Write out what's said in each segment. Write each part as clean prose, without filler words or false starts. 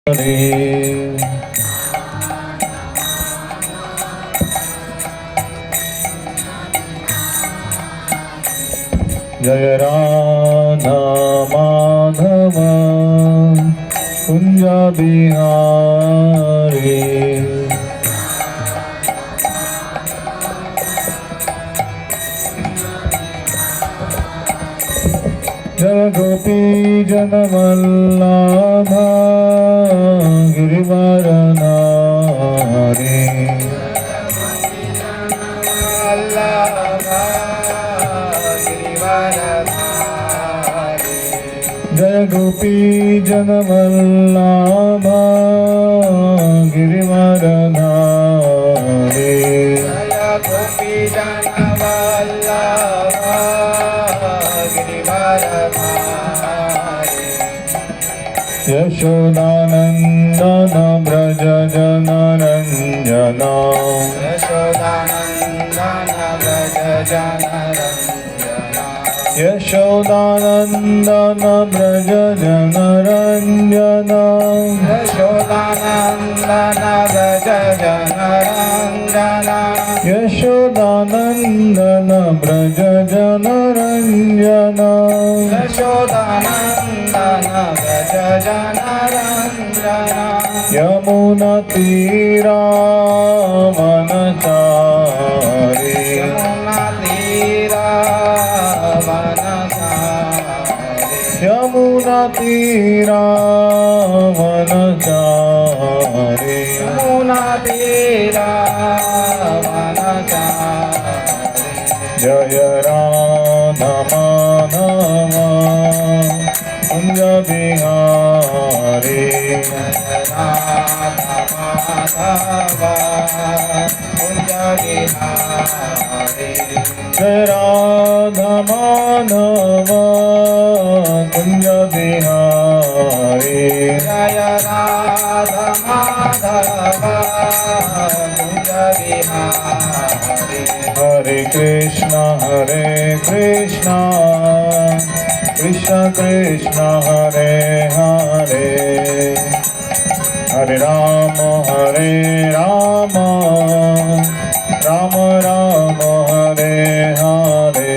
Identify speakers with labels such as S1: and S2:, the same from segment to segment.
S1: Hare. Jaya Radha Madhava Kunja Bihari. Jaya Gopi Janavallabha Girivaranari. Jaya Gopi Janavallabha Girivaranari. Jaya Gopi Janavallabha Girivaranari. Yashodanandana Braja Janaranjana. Yashodanandana Braja Janaranjana. Yashodanandana Braja Janaranjana. Yashodanandana Braja Janaranjana. Yashodanandana Braja Janaranjana. Yashodanandana Braja Janaranjana. Yamuna Tira Manachari. Yamuna Tira Yamuna Tira Manachari. Yamuna Tira Manachari. Jaya Radha Madhava Kunja Bihari. Jaya Radha Madhava Kunja Bihari. Jaya Radha Madhava Kunja Bihari. Jaya Radha Madhava Kunja Bihari. Hare Krishna Krishna Krishna Hare Hare. Hare Rama Rama Rama Hare Hare.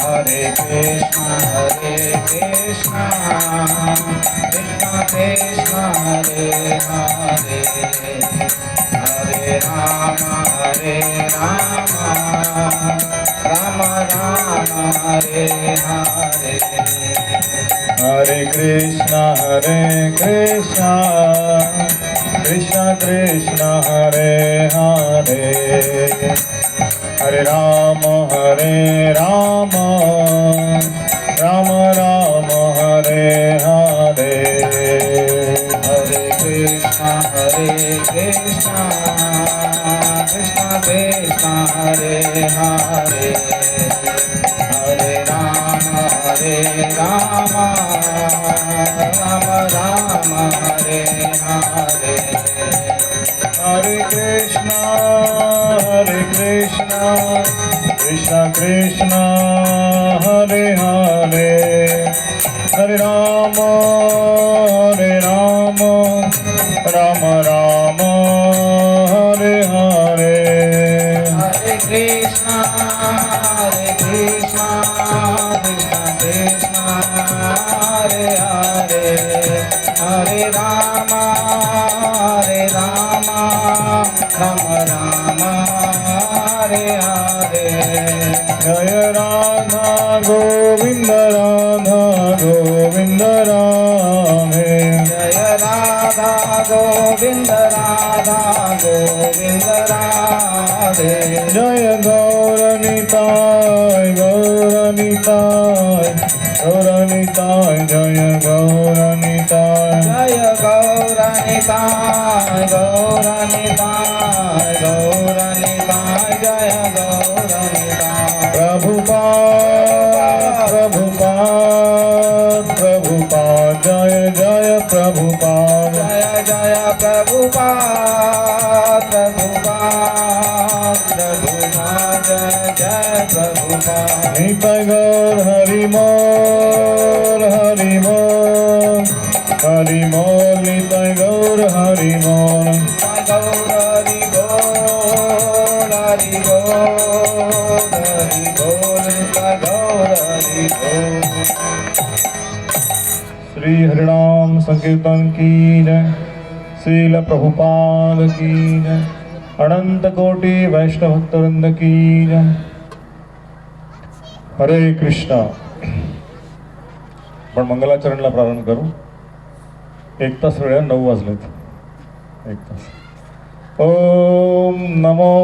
S1: Hare Krishna Krishna Krishna Hare Hare. Hare Rama Rama Hare Hare. Hare Krishna Krishna Krishna Hare Hare. Hare Rama Rama Rama Hare Hare. Hare Krishna Krishna Krishna Hare Hare. Hare Rama Rama Hare Hare. Hare Krishna Krishna Krishna Hare Hare. Hare Rama Rama Hare Hare. Hare Krishna Krishna Krishna Hare Hare. Hare Rama Rama Hare Hare. Jaya Radha Govinda Radhe. Jaya Radha Govinda Radhe. Jaya Gauranitai Jaya Gauranitai. Jaya Gauranitai Jaya Gauranitai. Prabhupada Jaya Prabhupada. Jaya Prabhupada Jaya Prabhupada. Nitai Gaur Hari Mol Hari Mol Nitai गौर हरि बोल
S2: गौर हरि बोल हरि बोल हरि बोल गौर हरि बोल।
S1: श्री हरिनाम संकीर्तन की जय। श्रील प्रभुपाद की जय। अनंत कोटि वैष्णव भक्तवृंद की जय। हरे कृष्णा। पण मंगलाचरणला प्रारंभ करू। 1 तास वेळ, 9 वाजलेत। 1 तास। ओम नमो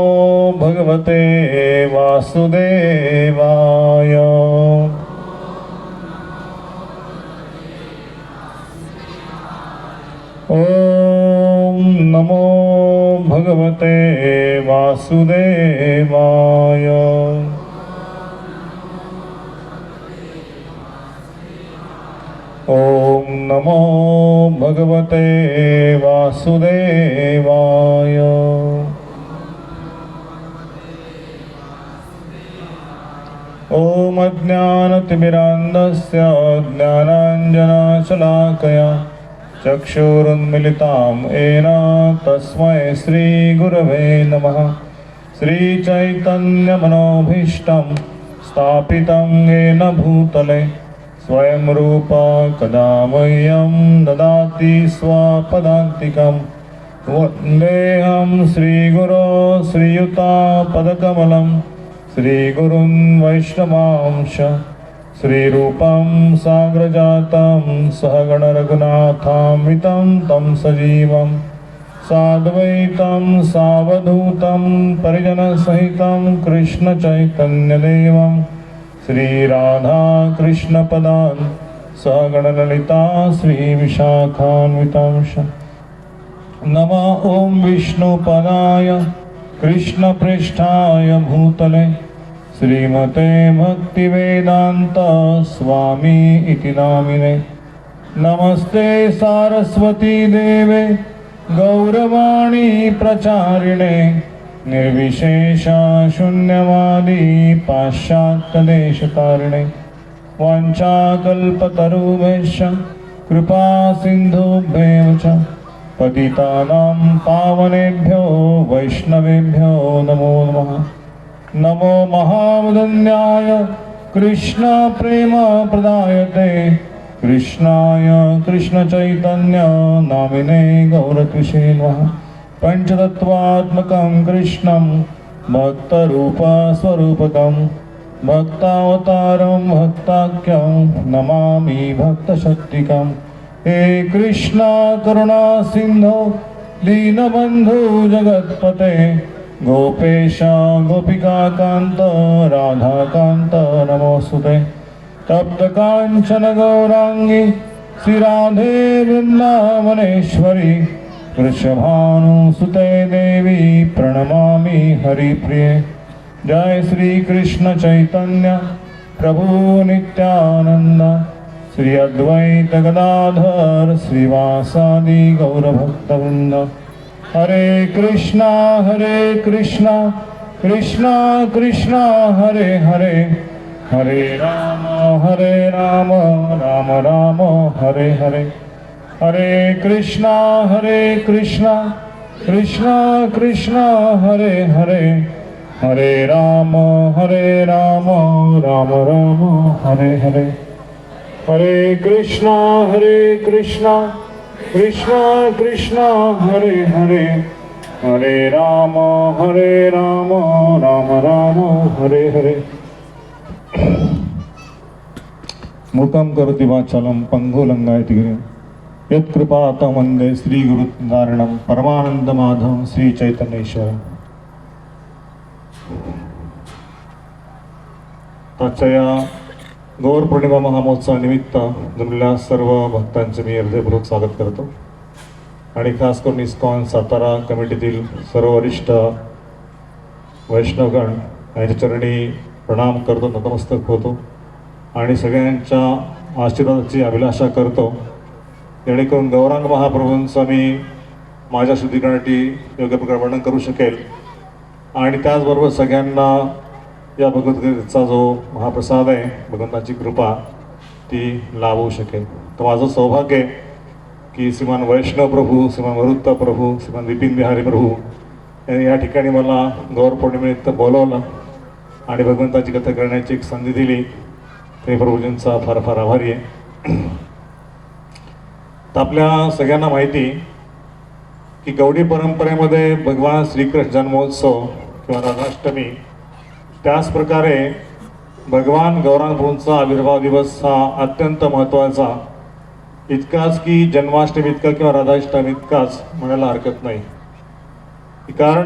S1: भगवते वासुदेवाय। ओम नमो भगवते वासुदेवाय। ओम नमो भगवते वासुदेवाय। ओम अज्ञानतिमिरान्धस्य ज्ञानाञ्जनशलाकया चक्षुरुन्मिलितां येन तस्मै श्रीगुरवे नमः। श्रीचैतन्यमनोभीष्टं स्थापितं येन भूतले स्वयं रूप कदा मह्यं ददाति स्वपदान्तिकं। वन्देऽहं श्रीगुरो श्रीयुतापदकमलं श्रीगुरुन् वैष्णवांश श्रीरूपं साग्रजातं सहगण रघुनाथान्वितं तं सजीवं साद्वैतं सावधूतं परिजनसहितं कृष्णचैतन्यदेवं श्रीराधा कृष्णपदान् सहगणललिता श्रीविशाखान्वितांश। नमः ॐ विष्णुपदाय कृष्णपृष्ठाय भूतले श्रीमते भक्तिवेदान्त स्वामी इति नामिने। नमस्ते सारस्वती देवे गौरवाणी प्रचारिणे निर्विशेष शून्यवादी पाश्चात्यदेशतारिणे। वाञ्छाकल्पतरुभ्यश्च कृपा सिन्धुभ्येव च पतितानां पावनेभ्यो वैष्णवेभ्यो नमो नमः। नमो महावदन्याय कृष्ण प्रेम प्रदायते कृष्णाय कृष्णचैतन्य नामिने गौरकृष्णे नमः। पंचतत्वात्मकं कृष्णं भक्तरूपस्वरूपकं भक्तावतारं भक्ताख्यं नमामि भक्तशक्तिकं। हे कृष्ण करुणा सिंधो दीनबन्धु जगत्पते गोपेश गोपिकान्त राधाकान्त नमोस्तुते। तप्तकाञ्चन गौरांगी श्रीराधे वृन्दावनेश्वरी वृषभानुसुते देवी प्रणमामि हरिप्रिये। जय श्री कृष्ण चैतन्य प्रभु नित्यानंद श्री अद्वैत गदाधर श्रीवासादि गौरभक्तवृंद। हरे कृष्णा कृष्णा कृष्णा हरे हरे हरे राम राम राम हरे हरे। हरे कृष्णा कृष्णा कृष्णा हरे हरे हरे राम राम राम हरे हरे। हरे कृष्णा कृष्णा कृष्णा हरे हरे हरे राम राम हरे हरे। मूकं करोति वाचालं पङ्गुलङ्घयति गिरिं यत्कृपातमं वन्दे श्रीगुरुनारायणं परमानन्दमाधवं श्रीचैतन्येश्वरम्। आजच्या गौर पौर्णिमा महामहोत्सवानिमित्त जमलेल्या सर्व भक्तांचे मी हृदयपूर्वक स्वागत करतो आणि खास करून इस्कॉन सातारा कमिटीतील सर्व वरिष्ठ वैष्णवगण यांच्या चरणी प्रणाम करतो, नतमस्तक होतो आणि सगळ्यांच्या आशीर्वादाची अभिलाषा करतो जेणेकरून गौरांग महाप्रभूंचं मी माझ्या शुद्धीकरणासाठी योग्य प्रकारे वर्णन करू शकेल आणि त्याचबरोबर सगळ्यांना या भगवद्गीतेचा जो महाप्रसाद आहे, भगवंताची कृपा ती लाभू शकेल। तर माझं सौभाग्य आहे की श्रीमान वैष्णव प्रभू, श्रीमान वरुत्ता प्रभू, श्रीमान विपिन बिहारी प्रभू यांनी या ठिकाणी मला गौर पौर्णिमेनिमित्त बोलवलं आणि भगवंताची कथा करण्याची एक संधी दिली. ते प्रभूजींचा फार फार आभारी आहे. तर आपल्या सगळ्यांना माहिती की गौडी परंपरेमध्ये भगवान श्रीकृष्ण जन्मोत्सव किंवा राधाष्टमी, त्याच प्रकारे भगवान गौरांग प्रभूंचा आविर्भाव दिवस हा अत्यंत महत्त्वाचा, इतकाच की जन्माष्टमी इतका किंवा राधाष्टमी इतकाच म्हणायला हरकत नाही. कारण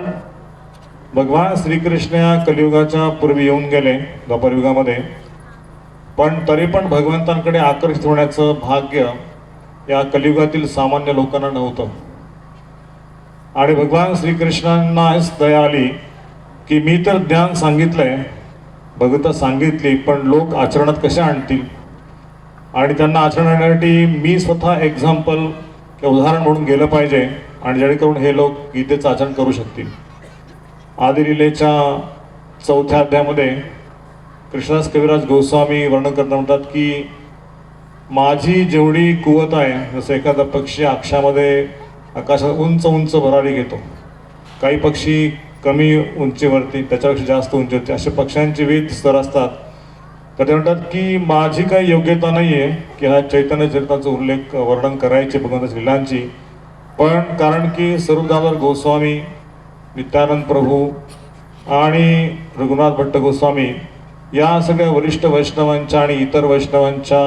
S1: भगवान श्रीकृष्ण या कलियुगाच्या पूर्वी येऊन गेले द्वापरयुगामध्ये, पण तरी पण भगवंतांकडे आकर्षित होण्याचं भाग्य या कलियुगातील सामान्य लोकांना नव्हतं. आणि भगवान श्रीकृष्णांना दया आली की मी तर ज्ञान सांगितलंय, भगवंता सांगितली, पण लोक आचरणात कसे आणतील, आणि त्यांना आचरण आणण्यासाठी मी स्वतः एक्झाम्पल किंवा उदाहरण म्हणून गेलं पाहिजे, आणि जेणेकरून हे लोक गीतेचं आचरण करू शकतील. आदिलीलेच्या 4थ्या अध्यायामध्ये कृष्णदास कविराज गोस्वामी वर्णन करताना म्हणतात की माझी जेवढी कुवत आहे, जसं एखादा पक्षी आकाशामध्ये आकाशात उंच उंच भरारी घेतो, काही पक्षी कमी उंचीवरती, त्याच्यापेक्षा जास्त उंचीवरती, असे पक्ष्यांचे विविध स्तर असतात. तर ते म्हणतात की माझी काही योग्यता नाही आहे की हा चैतन्य चरित्राचा उल्लेख वर्णन करायचे भगवंताच्या लीलांची, पण कारण की स्वरूपदामोदर गोस्वामी, नित्यानंद प्रभू आणि रघुनाथ भट्ट गोस्वामी या सगळ्या वरिष्ठ वैष्णवांच्या आणि इतर वैष्णवांच्या,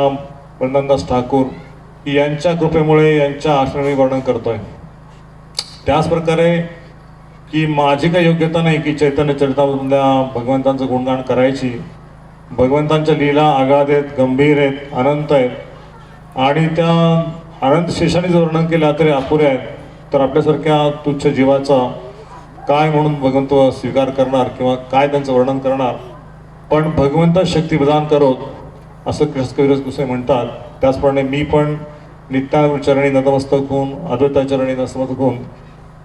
S1: वृंदादास ठाकूर यांच्या कृपेमुळे यांच्या आश्रमी वर्णन करतोय. त्याच प्रकारे की माझी काही योग्यता नाही की चैतन्य चरित्रामधल्या भगवंतांचं गुणगान करायची. भगवंतांच्या लीला आगाध आहेत, गंभीर आहेत, अनंत आहेत, आणि त्या अनंत शेषाने जर वर्णन केलं तरी अपुरे आहेत. तर आपल्यासारख्या तुच्छ जीवाचा काय म्हणून भगवंत स्वीकार करणार किंवा काय त्यांचं वर्णन करणार. पण भगवंत शक्ती प्रदान करोत असं कृष्ण कविराज गोसावी म्हणतात. त्याचप्रमाणे मी पण नित्यानंद चरणी नतमस्तक होऊन, अद्वैताचरणी नतमस्तक होऊन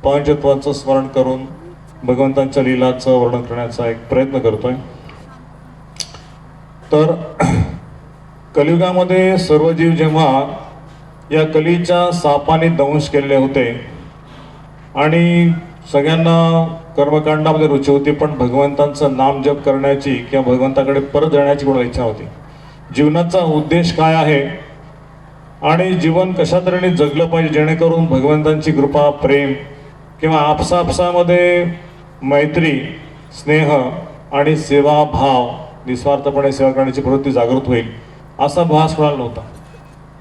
S1: पंचतत्वाचं स्मरण करून भगवंतांच्या लीलाचं वर्णन करण्याचा एक प्रयत्न करतोय. तर कलियुगामध्ये सर्व जीव जेव्हा या कलीच्या सापाने दंश केलेले होते आणि सगळ्यांना कर्मकांडामध्ये रुची होती, पण भगवंतांचं नाम जप करण्याची किंवा भगवंताकडे परत जाण्याची कोणाला इच्छा होती. जीवनाचा उद्देश काय आहे आणि जीवन कशा तऱ्हेने जगलं पाहिजे जेणेकरून भगवंतांची कृपा, प्रेम किंवा आपसामध्ये मैत्री, स्नेह आणि सेवाभाव, निस्वार्थपणे सेवा करण्याची प्रवृत्ती जागृत होईल, असा भास कोणाला नव्हता.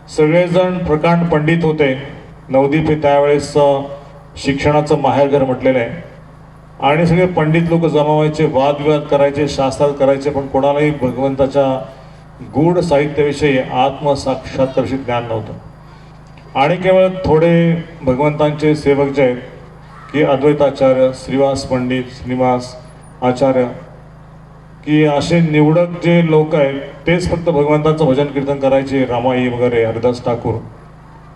S1: सगळेजण प्रकांड पंडित होते. नवदीप हे त्यावेळेस शिक्षणाचं माहेरघर म्हटलेलं आहे, आणि सगळे पंडित लोक जमा व्हायचे, वादविवाद करायचे, शास्त्रार्थ करायचे, पण कोणालाही भगवंताच्या गूढ साहित्याविषयी आत्मसाक्षात्कारशी ज्ञान नव्हतं. आणि केवळ थोडे भगवंतांचे सेवक जे आहेत की अद्वैताचार्य, श्रीवास पंडित, श्रीनिवास आचार्य, की असे निवडक जे लोक आहेत तेच फक्त भगवंताचं भजन कीर्तन करायचे, रामाई वगैरे, हरिदास ठाकूर.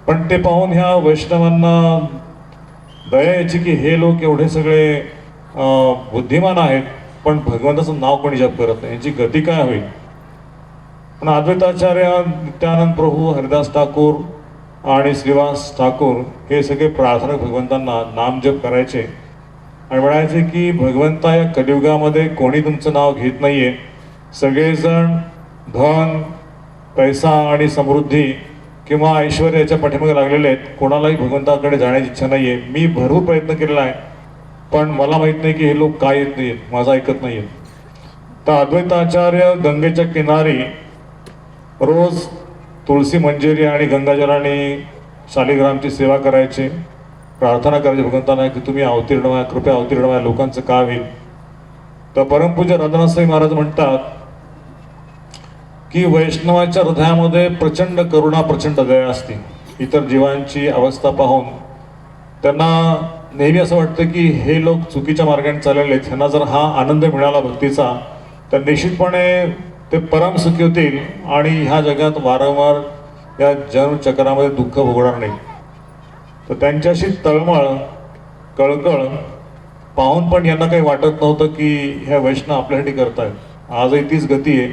S1: पण ते पाहून ह्या वैष्णवांना दया यायची की हे लोक एवढे सगळे बुद्धिमान आहेत, पण भगवंताचं नाव कोणी जप करत नाही, यांची गती काय होईल. पण अद्वैताचार्य, नित्यानंद प्रभू, हरिदास ठाकूर आणि श्रीवास ठाकूर हे सगळे प्रार्थना भगवंतांना नामजप करायचे आणि म्हणायचे की भगवंता या कलियुगामध्ये कोणी तुमचं नाव घेत नाहीये, सगळेजण धन, पैसा आणि समृद्धी किंवा ऐश्वर्य याच्या पाठीमागे लागलेले आहेत, कोणालाही भगवंताकडे जाण्याची इच्छा नाहीये. मी भरपूर प्रयत्न केलेला आहे, पण मला माहीत नाही की हे लोक काय येत नाहीत, माझं ऐकत नाहीये. तर अद्वैताचार्य गंगेच्या किनारी रोज तुळशी मंजिरी आणि गंगाजलाने शालिग्रामची सेवा करायचे, प्रार्थना करायची भगवंतांना की तुम्ही अवतीर्ण व्हा, कृपया अवतीर्ण व्हा, लोकांचं काय होईल. तर परमपूज्य राधानाथस्वामी महाराज म्हणतात की वैष्णवाच्या हृदयामध्ये प्रचंड करुणा, प्रचंड दया असते. इतर जीवांची अवस्था पाहून त्यांना नेहमी असं वाटतं की हे लोक चुकीच्या मार्गाने चाललेले आहेत, त्यांना जर हा आनंद मिळाला भक्तीचा तर निश्चितपणे ते परम सुखी होतील आणि ह्या जगात वारंवार या जन्मचक्रामध्ये दुःख भोगणार नाही. तर त्यांच्याशी तळमळ, कळकळ पाहून पण यांना काही वाटत नव्हतं की ह्या वैष्णव आपल्यासाठी करतायत. आजही तीच गती आहे.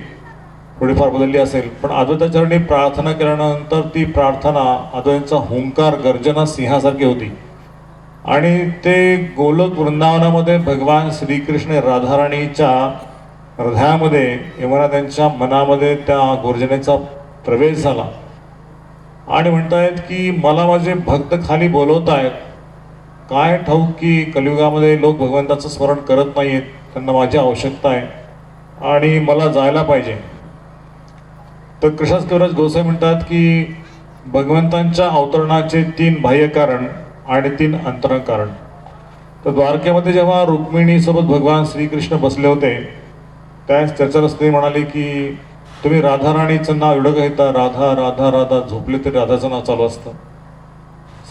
S1: थोडीफार बदलली असेल, पण अद्वैताचरणी प्रार्थना केल्यानंतर ती प्रार्थना अद्वैताचा हुंकार गर्जना सिंहासारखी होती. आणि ते गोलोक वृंदावनामध्ये भगवान श्रीकृष्ण राधाराणीच्या हृदयामध्ये यमुना त्यांच्या मनामध्ये त्या गर्जनेचा प्रवेश झाला आणि म्हणतायत की मला माझे भक्त खाली बोलवत आहेत, काय ठाऊक की कलियुगामध्ये लोक भगवंताचं स्मरण करत नाही आहेत, त्यांना माझी आवश्यकता आहे आणि मला जायला पाहिजे. तर कृष्णास कविराज गोसाई म्हणतात की भगवंतांच्या अवतरणाचे 3 बाह्य कारण आणि 3 अंतरंग कारण. तर द्वारकेमध्ये जेव्हा रुक्मिणीसोबत भगवान श्रीकृष्ण बसले होते त्याच चर्चा रस्ते म्हणाले की तुम्ही राधाराणीचं नाव एवढं घेता, राधा राधा राधा, झोपले तरी राधाचं नाव चालू असतं.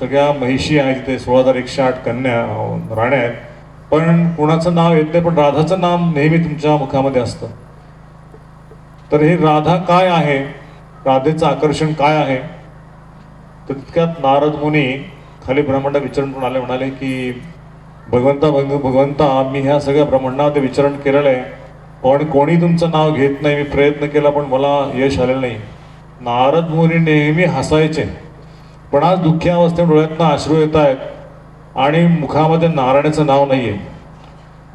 S1: सगळ्या महिषी आहेत तिथे 16,108 कन्या राण्या आहेत, पण कुणाचं नाव येत नाही, पण राधाचं नाव नेहमी तुमच्या मुखामध्ये असतं. तर हे राधा काय आहे, राधेचं आकर्षण काय आहे. तर तितक्यात नारद मुनी खाली ब्रह्मांडात विचरण करून आले, म्हणाले की भगवंता मी ह्या सगळ्या ब्रह्मांडामध्ये विचरण केलेलं आहे, पण कोणी तुमचं नाव घेत नाही. मी प्रयत्न केला पण मला यश आलेलं नाही. नारद मुनी नेहमी हसायचे, पण आज दुःखी अवस्थेत डोळ्यातनं अश्रू येत आहेत आणि मुखामध्ये नारायणाचं नाव नाही आहे.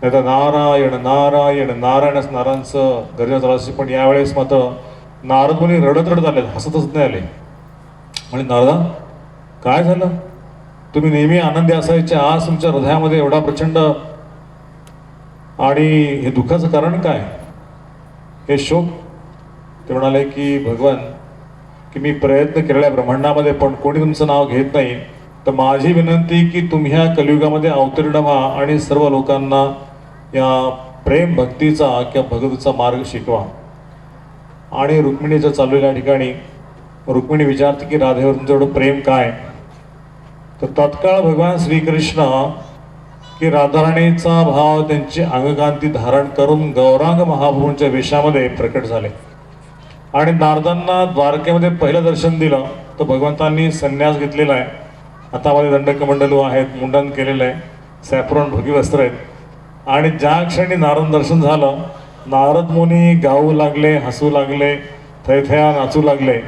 S1: नाही तर नारायण नारायण नारायण असं नारायणचं गर्जना चालू असते, पण यावेळेस मात्र नारद मुनी रडत रडत आले, हसतच नाही आले. म्हणजे नारदा काय झालं, तुम्ही नेहमी आनंदी असायचे, आज तुमच्या हृदयामध्ये एवढा प्रचंड आणि हे दुःखाचं कारण काय, हे शोक. ते म्हणाले की भगवान की मी प्रयत्न केलेला आहे ब्रह्मांडामध्ये पण कोणी तुमचं नाव घेत नाही, तर माझी विनंती की तुम्ही ह्या कलियुगामध्ये अवतीर्ण व्हा आणि सर्व लोकांना या प्रेम भक्तीचा किंवा भगवतीचा मार्ग शिकवा. आणि रुक्मिणीचं चाललेल्या ठिकाणी रुक्मिणी विचारते की राधेवर तुमचं एवढं प्रेम काय. तर तत्काळ भगवान श्रीकृष्ण की राधाराणीचा भाव त्यांची अंगकांती धारण करून गौरांग महाप्रभूंच्या वेशामध्ये प्रकट झाले आणि नारदांना द्वारकेमध्ये पहिलं दर्शन दिलं. तर भगवंतांनी संन्यास घेतलेला आहे, हातामध्ये दंडकमंडलू आहेत, मुंडन केलेलं आहे, सॅफ्रॉन भोगी वस्त्र आहेत. आणि ज्या क्षणी नारद दर्शन झालं, नारद मुनी गाऊ लागले, हसू लागले, थैथया नाचू लागले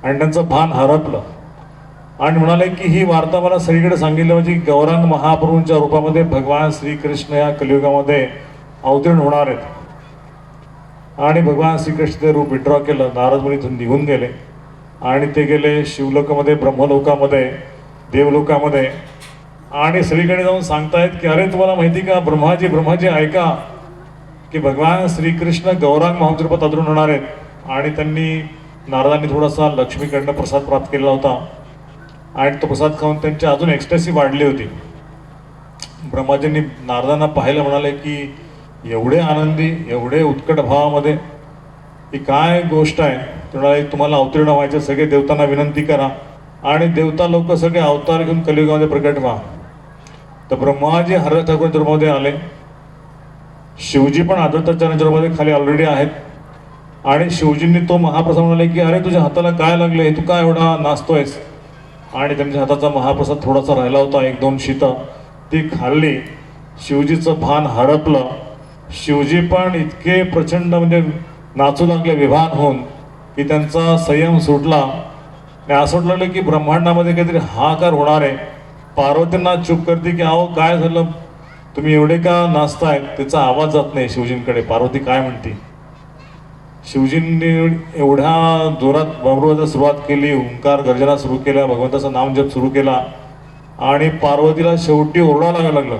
S1: आणि त्यांचं भान हरपलं आणि म्हणाले की ही वार्ता मला सगळीकडे सांगितली पाहिजे की गौरांग महाप्रभूंच्या रूपामध्ये भगवान श्रीकृष्ण या कलियुगामध्ये अवतीर्ण होणार आहेत. आणि भगवान श्रीकृष्ण ते रूप विड्रॉ केलं. नारद मुनी इथून निघून गेले आणि ते गेले शिवलोकामध्ये, ब्रह्मलोकामध्ये, देवलोकामध्ये. आणि सगळीकडे जाऊन सांगतायत की अरे तुम्हाला माहिती का ब्रह्माजी ऐका की भगवान श्रीकृष्ण गौरांग महाप्रभूंच्या रूपात अवतरण होणार आहेत. आणि त्यांनी नारदांनी थोडासा लक्ष्मीकडनं प्रसाद प्राप्त केलेला होता आणि तो प्रसाद खाऊन त्यांची अजून एक्स्टॅसी वाढली होती. ब्रह्माजींनी नारदांना पाहायला म्हणाले की एवढे आनंदी, एवढे उत्कट भावामध्ये ही काय गोष्ट आहे. ते म्हणाले तुम्हाला अवतीर्ण व्हायचे, सगळे देवतांना विनंती करा आणि देवता लोक सगळे अवतार घेऊन कलियुगामध्ये प्रकट व्हा. तर ब्रह्माजी हर ठाकूरच्या रूपामध्ये आले, शिवजी पण आदत्ताचार्यांच्या रूपामध्ये खाली ऑलरेडी आहेत. आणि शिवजींनी तो महाप्रसाद म्हणाले की अरे तुझ्या हाताला काय लागले, तू काय एवढा नाचतोयस. आणि त्यांच्या हाताचा महाप्रसाद थोडासा राहिला होता, 1-2 शीतं ती खाल्ली. शिवजीचं भान हरपलं. शिवजी पण इतके प्रचंड म्हणजे नाचू लागले विभान होऊन की त्यांचा संयम सुटला आणि असं वाटलं लागलं की ब्रह्मांडामध्ये काहीतरी हाहाकार होणार आहे. पार्वतींना चूप करते की अहो काय झालं, तुम्ही एवढे का नाचताय. त्याचा आवाज जात नाही शिवजींकडे, पार्वती काय म्हणते. शिवजींनी एवढ्या जोरात बमरुवाचा सुरुवात केली, ओंकार गर्जना सुरू केल्या, भगवंताचं नामजप सुरू केला आणि पार्वतीला शेवटी ओरडा लागायला लागलं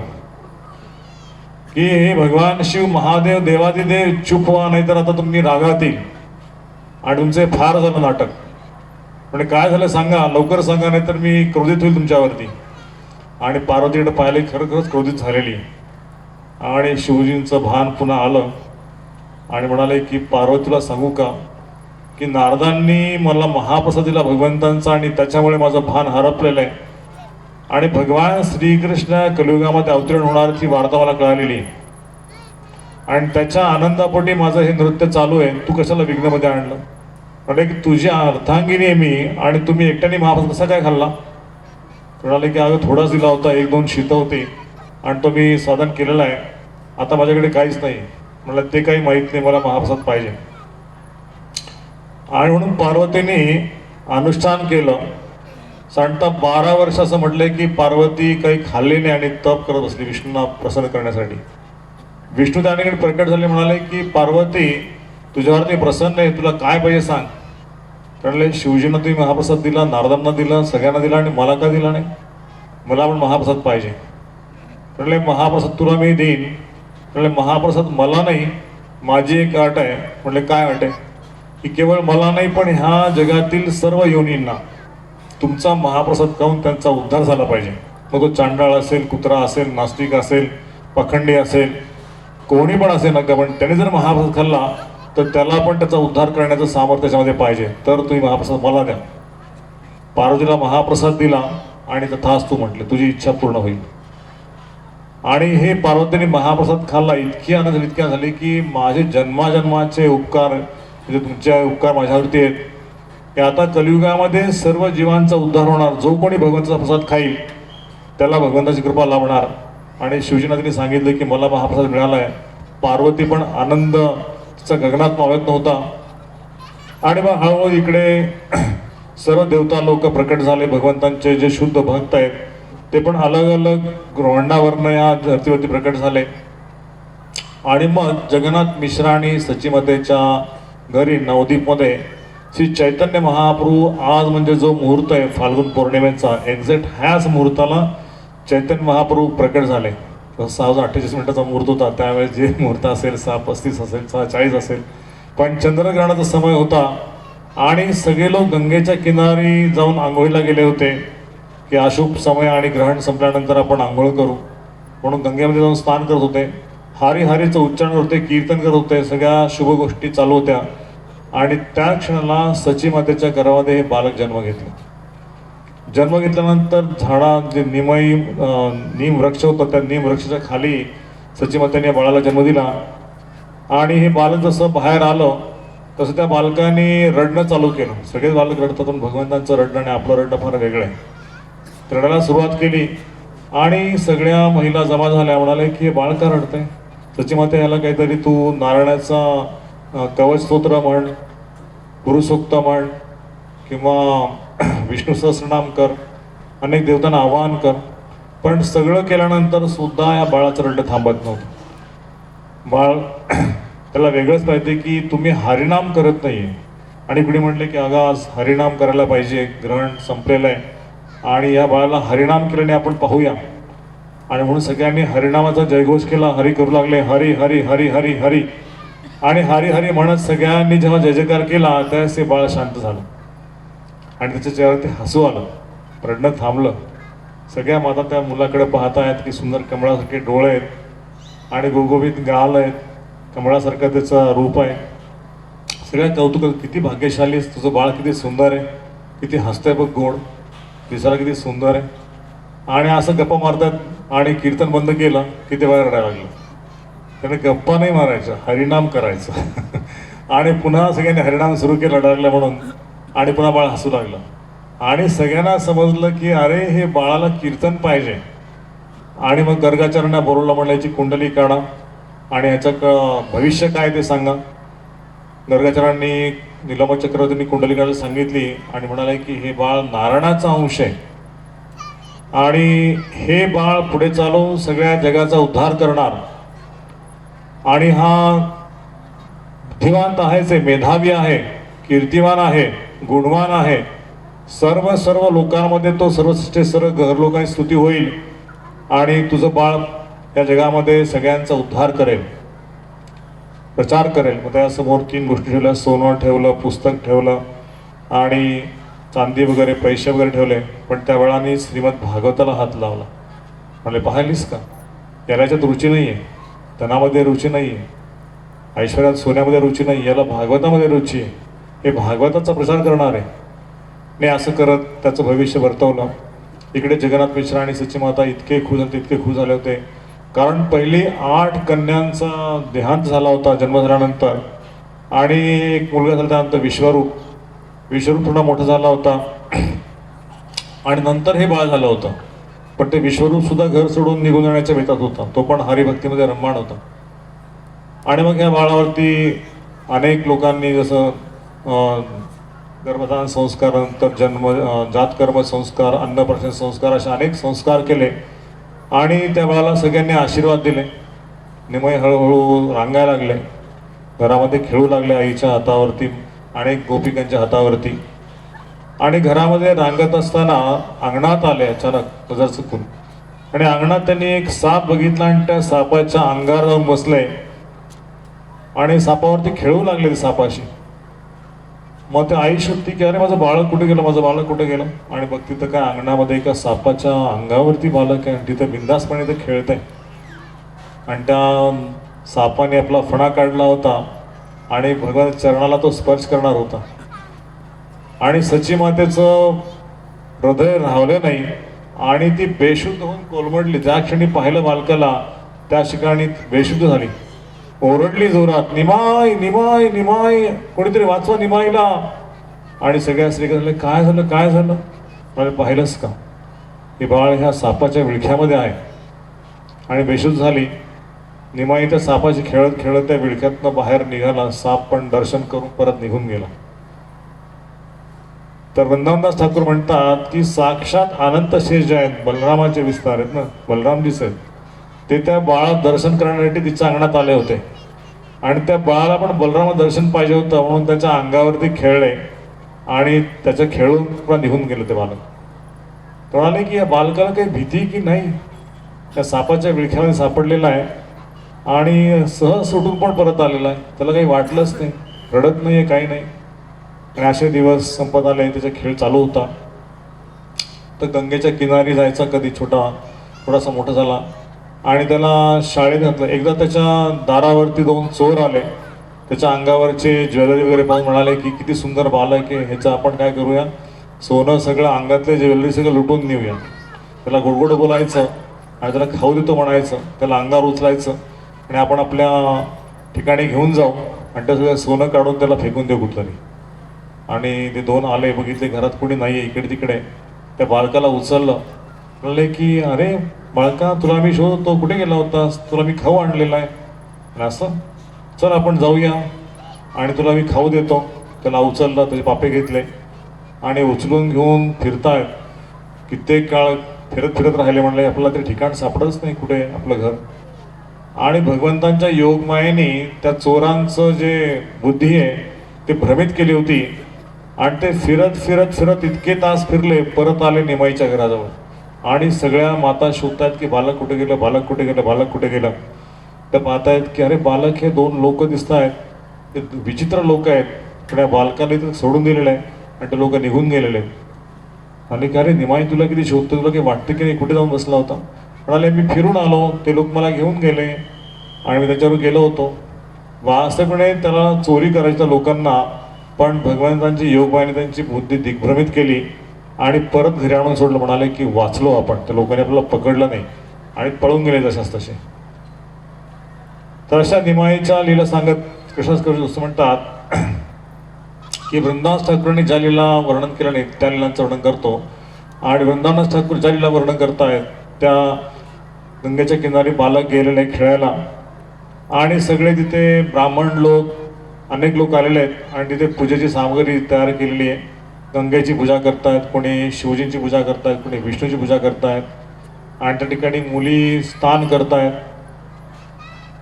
S1: की हे भगवान शिव महादेव देवादिदेव चूप व्हा, नाहीतर आता तुम्ही रागातील आणि तुमचे फार झालं नाटक. म्हणजे काय झालं सांगा, लवकर सांगा, नाहीतर मी क्रोधित होईल तुमच्यावरती. आणि पार्वतीकडे पाहिले, खरंच क्रोधित झालेली. आणि शिवजींचं भान पुन्हा आलं आणि म्हणाले की पार्वतीला सांगू का की नारदांनी मला महाप्रसाद दिला भगवंतांचा आणि त्याच्यामुळे माझं भान हरपलेलं आहे आणि भगवान श्रीकृष्ण कलियुगामध्ये अवतीर्ण होणारची वार्ता मला कळालेली आणि त्याच्या आनंदापोटी माझं हे नृत्य चालू आहे. तू कशाला विघ्नामध्ये आणलं. म्हणाले की तुझी अर्धांगिनी आहे मी आणि तुम्ही एकट्याने महाप्रसाद कसा काय खाल्ला. म्हणाले की अगं थोडाच दिला होता, 1-2 शीतं होती आणि तो मी साधन केलेलं आहे, आता माझ्याकडे काहीच नाही. मला ते काही माहीत नाही, मला महाप्रसाद पाहिजे. आणि म्हणून पार्वतीने अनुष्ठान केलं. साधारणतः 12 वर्ष असं म्हटलंय की पार्वती काही खाल्ली नाही आणि तप करत बसली विष्णूंना प्रसन्न करण्यासाठी. विष्णू त्या ठिकाणी प्रकट झाले, म्हणाले की पार्वती तुझ्यावरती प्रसन्न आहे, तुला काय पाहिजे सांग. म्हणाले शिवजींना तुम्ही महाप्रसाद दिला, नारदांना दिला, सगळ्यांना दिला आणि मला का दिला नाही? मला पण महाप्रसाद पाहिजे. म्हणाले महाप्रसाद तुला मी देईन. म्हणाले महाप्रसाद मला नाही, माझी एक अट आहे. म्हटले काय अट आहे? की केवळ मला नाही पण ह्या जगातील सर्व योनींना तुमचा महाप्रसाद खाऊन त्यांचा उद्धार झाला पाहिजे. मग तो चांडाळ असेल, कुत्रा असेल, नास्तिक असेल, पखंडी असेल, कोणी पण असेल नका, पण त्याने जर महाप्रसाद खाल्ला तर त्याला पण त्याचा उद्धार करण्याचं सामर्थ्य त्याच्यामध्ये पाहिजे. तर तुम्ही महाप्रसाद मला द्या. पार्वतीला महाप्रसाद दिला आणि तथास्तु म्हटले, तुझी इच्छा पूर्ण होईल. आणि हे पार्वतीने महाप्रसाद खाल्ला, इतकी आनंद झाली, इतकी आनंद झाली की माझे जन्माजन्माचे उपकार, म्हणजे तुमचे उपकार माझ्यावरती आहेत की आता कलियुगामध्ये सर्व जीवांचा उद्धार होणार. जो कोणी भगवंताचा प्रसाद खाईल त्याला भगवंताची कृपा लाभणार. आणि शिवजींना त्यांनी सांगितलं की मला महाप्रसाद मिळाला आहे. पार्वती पण आनंद तिचा गगनात मावत नव्हता. आणि मग हळूहळू इकडे सर्व देवता लोक प्रकट झाले. भगवंतांचे जे शुद्ध भक्त आहेत ते पण अलग अलग गृहांडावरनं या धर्तीवरती प्रकट झाले. आणि मग जगन्नाथ मिश्रा आणि सचीमतेच्या घरी नवदीपमध्ये श्री चैतन्य महाप्रभू आज म्हणजे जो मुहूर्त आहे फाल्गुन पौर्णिमेचा, एक्झॅक्ट ह्याच मुहूर्ताला चैतन्य महाप्रभू प्रकट झाले. 6:48 मिनिटाचा मुहूर्त होता. त्यावेळेस जे मुहूर्त असेल 6:35 असेल, 6:40 असेल, पण चंद्रग्रहणाचा समय होता आणि सगळे लोक गंगेच्या किनारी जाऊन आंघोळीला गेले होते की अशुभ समय आणि ग्रहण संपल्यानंतर आपण आंघोळ करू म्हणून गंगेमध्ये जाऊन स्नान करत होते. हरी हरीचं उच्चारण करत होते, कीर्तन करत होते, सगळ्या शुभ गोष्टी चालू होत्या. आणि त्या क्षणाला सचीमातेच्या घरामध्ये हे बालक जन्म घेतलं. जन्म घेतल्यानंतर झाडा जे नीम वृक्ष होता त्या नीम वृक्षाच्या खाली सचीमातेने या बाळाला जन्म दिला. आणि हे बालक जसं बाहेर आलं तसं त्या बालकाने रडणं चालू केलं. सगळेच बालक रडतात पण भगवंतांचं रडणं आणि आपलं रडणं फार वेगळं आहे. रडायला सुरुवात केली आणि सगळ्या महिला जमा झाल्या. म्हणाले की हे बाळ का रडतंय? सचीमाते याला काहीतरी तू नारायणाचा कवच स्तोत्र म्हण, गुरुसूक्त म्हण किंवा विष्णू सहस्रनाम कर, अनेक देवतांना आवाहन कर. पण सगळं केल्यानंतर सुद्धा या बाळाचं रडणं थांबत नव्हतं. बाळ त्याला वेगळंच पाहिजे की तुम्ही हरिनाम करत नाही. आणि कुणी म्हटले की अगं आज हरिनाम करायला पाहिजे, ग्रहण संपलेलं आहे आणि या बाळाला हरिनाम केल्याने आपण पाहूया. आणि म्हणून सगळ्यांनी हरिनामाचा जयघोष केला. हरी करू लागले, हरी हरी हरी हरी हरी. आणि हरी हरी म्हणत सगळ्यांनी जेव्हा जय जयकार केला त्यावेळेस ते बाळ शांत झालं आणि त्याच्या चेहऱ्यावरती हसू आलं, रडणं थांबलं. सगळ्या माता त्या मुलाकडे पाहत आहेत की सुंदर कमळासारखे डोळे आहेत आणि गुळगुळीत गाल आहेत, कमळासारखं त्याचं रूप आहे. सगळ्या कौतुक, किती भाग्यशाली तुझं बाळ, किती सुंदर आहे, किती हसतंय बघ, गोड दिसायला किती सुंदर आहे. आणि असं गप्पा मारतात आणि कीर्तन बंद केलं की ते बाहेर रडायला लागलं. त्याने गप्पा नाही मारायच्या, हरिनाम करायचं. आणि पुन्हा सगळ्यांनी हरिनाम सुरू केलं रडायला म्हणून. आणि पुन्हा बाळ हसू लागलं. आणि सगळ्यांना समजलं की अरे हे बाळाला कीर्तन पाहिजे. आणि मग गर्गाचार्यांना बोलवलं, म्हणलं याची कुंडली काढा आणि ह्याचं भविष्य काय ते सांगा. गर्गाचार्यांनी निलंब चक्रवर्तींनी कुंडली काढायला सांगितली आणि म्हणाले की हे बाळ नारायणाचा अंश आहे आणि हे बाळ पुढे चालून सगळ्या जगाचा उद्धार करणार. आणि हा बुद्धिवान आहेच आहे, मेधावी आहे, कीर्तिवान आहे, गुणवान आहे. सर्व लोकांमध्ये तो सर्वश्रेष्ठ सर्व घरलोकांची स्तुती होईल आणि तुझं बाळ या जगामध्ये सगळ्यांचा उद्धार करेल, प्रचार करेल. मग त्यासमोर 3 गोष्टी ठेवल्या, सोनं ठेवलं, पुस्तक ठेवलं आणि चांदी वगैरे पैसे वगैरे ठेवले. पण त्या वेळाने श्रीमद भागवताला हात लावला. म्हणले पाहिलीस का, याला याच्यात रुची नाही आहे, धनामध्ये रुची नाही आहे, ऐश्वर्यात सोन्यामध्ये रुची नाही, याला भागवतामध्ये रुची आहे, हे भागवताचा प्रचार करणार आहे. मी असं करत त्याचं भविष्य वर्तवलं. इकडे जगन्नाथ मिश्रा आणि सचीमाता इतके खुश झाले, इतके खुश झाले होते. कारण पहिली 8 कन्यांचा देहांत झाला होता जन्म झाल्यानंतर. आणि एक मुलगा झाला त्यानंतर विश्वरूप थोडा मोठा झाला होता आणि नंतर हे बाळ झालं होतं. पण ते विश्वरूप सुद्धा घर सोडून निघून जाण्याच्या बेतात होता. तो पण हरिभक्तीमध्ये रममाण होता. आणि मग या बाळावरती अनेक लोकांनी जसं गर्भधान संस्कार, नंतर जातकर्म संस्कार, अन्नप्राशन संस्कार असे अनेक संस्कार केले आणि त्या बाळाला सगळ्यांनी आशीर्वाद दिले. निमय हळूहळू रांगायला लागले, घरामध्ये खेळू लागले आईच्या हातावरती, अनेक गोपिकांच्या हातावरती. आणि घरामध्ये रांगत असताना अंगणात आले अचानक नजर चुकून, आणि अंगणात त्यांनी एक साप बघितला आणि त्या सापाच्या अंगावर जाऊन बसले आणि सापावरती खेळू लागले ते सापाशी. मग ते आई शक्ती की अरे माझं बाळक कुठे गेलं, माझं बाळक कुठे गेलं, आणि बघ तिथं काय अंगणामध्ये एका सापाच्या अंगावरती बालक आहे आणि तिथं बिंदासपणे ते खेळत आहे. आणि त्या सापाने आपला फणा काढला होता आणि भगवान चरणाला तो स्पर्श करणार होता. आणि सची मातेचं हृदय राहवलं नाही आणि ती बेशुद्ध होऊन कोलमडली. ज्या क्षणी पाहिलं बालकाला त्या ठिकाणी बेशुद्ध झाली, ओरडली जोरात, निमाय निमाय निमाय, कोणीतरी वाचवा निमाईला. आणि सगळ्या स्त्रिया झाले, काय झालं काय झालं. मला पाहिलंस का, हे बाळ ह्या सापाच्या विळख्यामध्ये आहे. आणि बेशुद्ध झाली. निमाई त्या सापाशी खेळत खेळत त्या विळख्यातनं बाहेर निघाला. साप पण दर्शन करून परत निघून गेला. तर वृंदावनदास ठाकूर म्हणतात की साक्षात अनंत शेष जे आहेत, बलरामाचे विस्तार आहेत ना, बलरामजीच आहेत, ते त्या बाळात दर्शन करण्यासाठी तिच्या अंगणात आले होते. आणि त्या बाळाला पण बलराम दर्शन पाहिजे होतं म्हणून त्याच्या अंगावरती खेळले आणि त्याच्या खेळून पुन्हा निघून गेले ते बालक. म्हणाले की या बालकाला काही भीती की नाही, त्या सापाच्या विळख्यामध्ये सापडलेला आहे आणि सहज सुटून पण परत आलेला आहे, त्याला काही वाटलंच नाही, रडत नाही आहे, काही नाही. आणि असे दिवस संपत आले, त्याचा खेळ चालू होता. तर गंगेच्या किनारी जायचा कधी थोडासा मोठा झाला आणि त्याला शाळेत घातलं. एकदा त्याच्या दारावरती 2 चोर आले, त्याच्या अंगावरचे ज्वेलरी वगैरे पाहून म्हणाले की किती सुंदर बालक आहे, ह्याचं आपण काय करूया, सोनं सगळं अंगातले ज्वेलरी सगळं लुटून नेऊया. त्याला गोडगोड बोलायचं आणि त्याला खाऊ देतो म्हणायचं, त्याला अंगावर उचलायचं आणि आपण आपल्या ठिकाणी घेऊन जाऊ आणि त्या सगळं सोनं काढून त्याला फेकून देऊ कुठतरी. आणि ते 2 आले, बघितले घरात कोणी नाही आहे, इकडे तिकडे. त्या बालकाला उचललं, म्हणले की अरे बाळका, तुला मी शोधतो, कुठे गेला होतास, तुला मी खाऊ आणलेला आहे. आणि असं, चल आपण जाऊया आणि तुला मी खाऊ देतो. त्याला उचललं, त्याचे पापे घेतले आणि उचलून घेऊन फिरतायत. कित्येक काळ फिरत फिरत राहिले. म्हणले आपल्याला ते ठिकाण सापडतच नाही कुठे आपलं घर. आणि भगवंतांच्या योगमायेने त्या चोरांचं जे बुद्धी आहे ते भ्रमित केली होती आणि ते फिरत फिरत फिरत इतके तास फिरले, परत आले निमाईच्या घराजवळ. आणि सगळ्या माता शोधतायत की बालक कुठे गेलं, बालक कुठे गेलं, बालक कुठे गेलं. तर पाहतायत की अरे बालक हे 2 लोक दिसत आहेत, ते विचित्र लोक आहेत, पण या बालकाला इथं सोडून दिलेलं आहे आणि ते लोक निघून गेलेले आहेत. आणि की अरे निमाई तुला किती शोधतो, तुला काही वाटतं की नाही, कुठे जाऊन बसला होता. म्हणाले मी फिरून आलो, ते लोक मला घेऊन गेले आणि मी त्याच्यावर गेलो होतो. वास्तवपणे त्याला चोरी करायच्या लोकांना पण भगवंतांची योगमायेने त्यांची बुद्धी दिग्भ्रमित केली आणि परत घरी आणून सोडलं. म्हणाले की वाचलो आपण, त्या लोकांनी आपल्याला पकडलं नाही आणि पळून गेले जशाच तसे. तर अशा निमाईच्या लीला सांगत कृष्णास करू असं म्हणतात की वृंदावनदास ठाकूरांनी ज्या लीला वर्णन केलं नाही त्या लीलांचं वर्णन करतो. आणि वृंदावनदास ठाकूर ज्या लीला वर्णन करतायत त्या गंगेच्या किनारी बालक गेलेले खेळायला आणि सगळे तिथे ब्राह्मण लोक, अनेक लोक आलेले आहेत आणि तिथे पूजेची सामग्री तयार केलेली आहे. गंगेची पूजा करतायत, कोणी शिवजींची पूजा करतायत, कोणी विष्णूची पूजा करतायत आणि त्या ठिकाणी मुली स्नान करतायत.